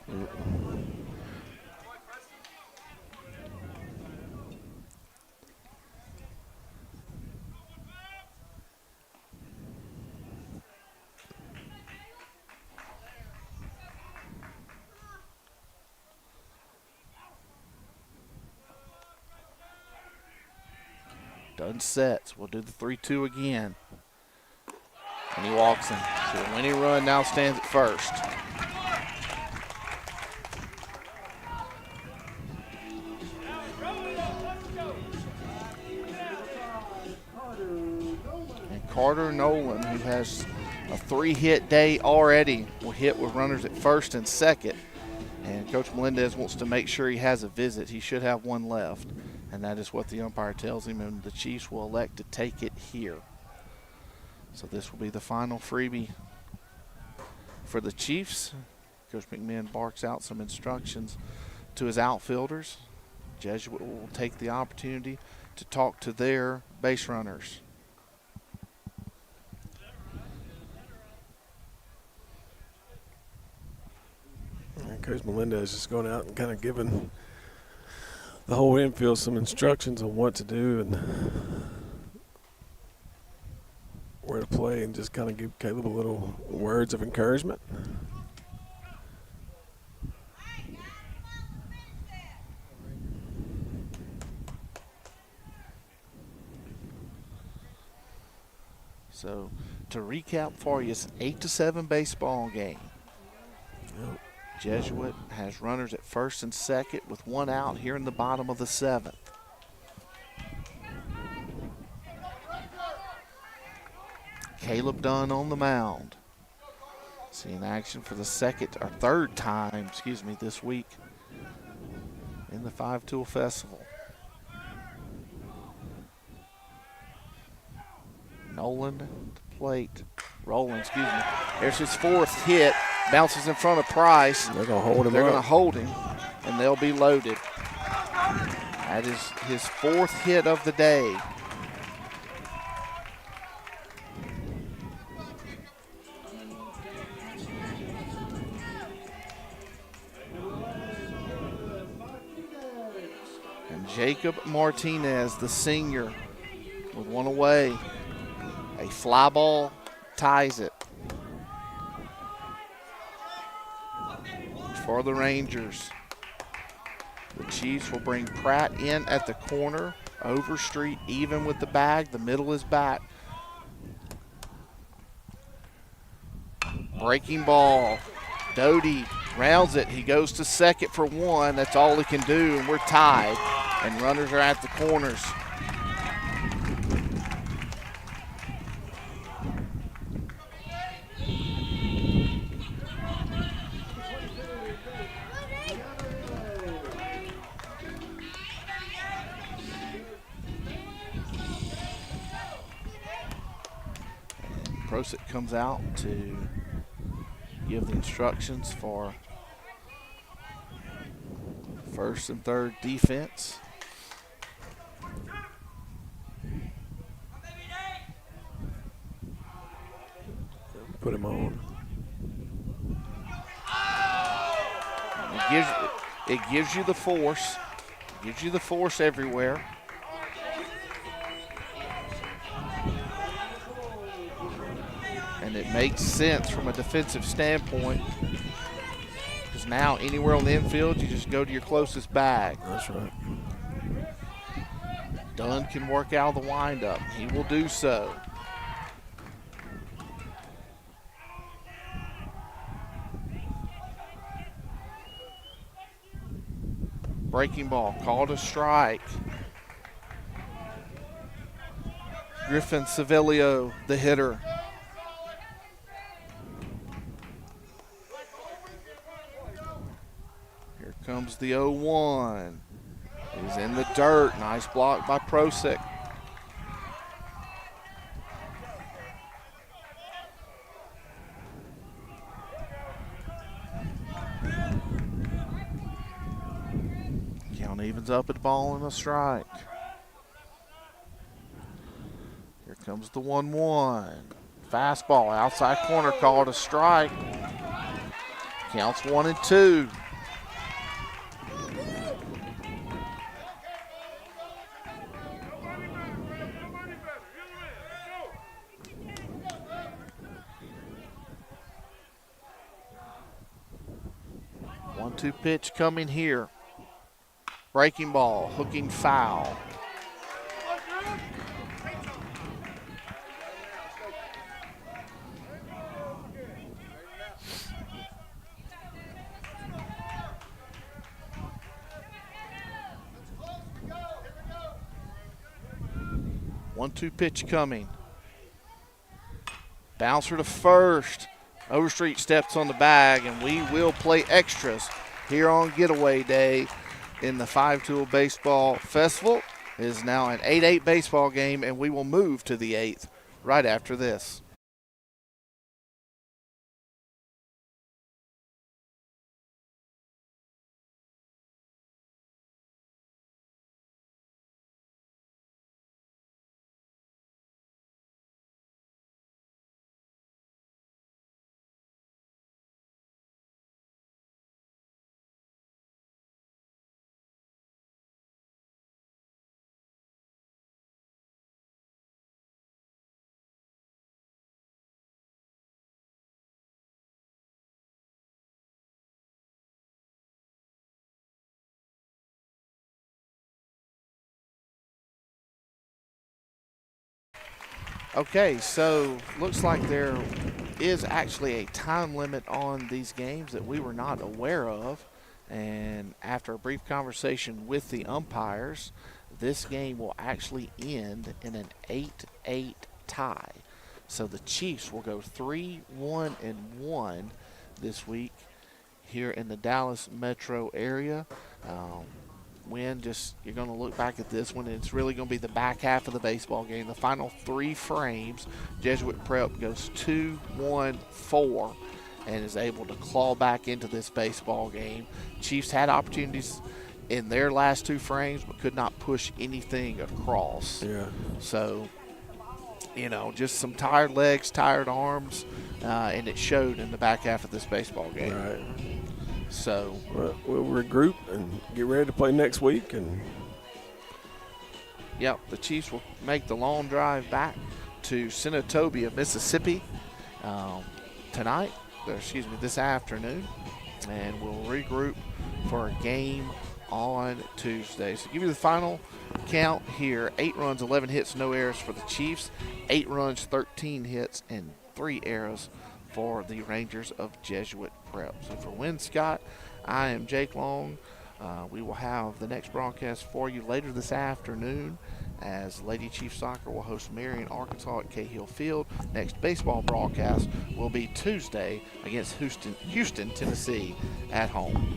Done sets. We'll do the 3-2 again. And he walks in. So the winning run now stands at first. And Carter Nolan, who has a 3-hit day already, will hit with runners at first and second. And Coach Melendez wants to make sure he has a visit. He should have 1 left. And that is what the umpire tells him, and the Chiefs will elect to take it here. So this will be the final freebie for the Chiefs. Coach McMahon barks out some instructions to his outfielders. Jesuit will take the opportunity to talk to their base runners. And Coach Melendez is just going out and kind of giving the whole infield some instructions on what to do and where to play, and just kind of give Caleb a little words of encouragement. So to recap for you, it's an 8-7 baseball game. Yep. Jesuit has runners at first and second with 1 out here in the bottom of the 7th. Caleb Dunn on the mound. Seeing action for the third time this week in the 5-tool festival. Nolan to plate. Rolling, There's his 4th hit. Bounces in front of Price. They're going to hold him. They're going to hold him, and they'll be loaded. That is his 4th hit of the day. And Jacob Martinez, the senior, with 1 away. A fly ball ties it for the Rangers. The Chiefs will bring Pratt in at the corner. Overstreet even with the bag. The middle is back. Breaking ball. Doty Rounds it. He goes to second for one. That's all he can do, and we're tied. And runners are at the corners. Prosick comes out to give the instructions for first and third defense. Put him on. It gives you the force. Gives you the force everywhere. And it makes sense from a defensive standpoint. Because now anywhere on the infield, you just go to your closest bag. That's right. Dunn can work out of the windup. He will do so. Breaking ball, called a strike. Griffin Civilio, the hitter. Here comes the 0-1. He's in the dirt. Nice block by Prosick. Count evens up at the ball and a strike. Here comes the 1-1. Fastball, outside corner, called a strike. Counts 1-2. One-two pitch coming here. Breaking ball, hooking foul. One-two pitch coming. Bouncer to first. Overstreet steps on the bag, and we will play extras here on Getaway Day in the 5-tool Baseball Festival. It is now an 8-8 baseball game, and we will move to the 8th right after this. Okay, so looks like there is actually a time limit on these games that we were not aware of. And after a brief conversation with the umpires, this game will actually end in an 8-8 tie. So the Chiefs will go 3-1-1 this week here in the Dallas metro area. You're going to look back at this one, and it's really going to be the back half of the baseball game. The final 3 frames, Jesuit Prep goes 2-1-4 and is able to claw back into this baseball game. Chiefs had opportunities in their last 2 frames but could not push anything across. Yeah. So, just some tired legs, tired arms, and it showed in the back half of this baseball game. Right. So we'll regroup and get ready to play next week. And yep, the Chiefs will make the long drive back to Senatobia, Mississippi this afternoon, and we'll regroup for a game on Tuesday. So give you the final count here: 8 runs, 11 hits, no errors for the Chiefs. 8 runs, 13 hits, and 3 errors for the Rangers of Jesuit Prep. So for Win Scott, I am Jake Long. We will have the next broadcast for you later this afternoon as Lady Chief Soccer will host Marion, Arkansas at Cahill Field. Next baseball broadcast will be Tuesday against Houston, Tennessee at home.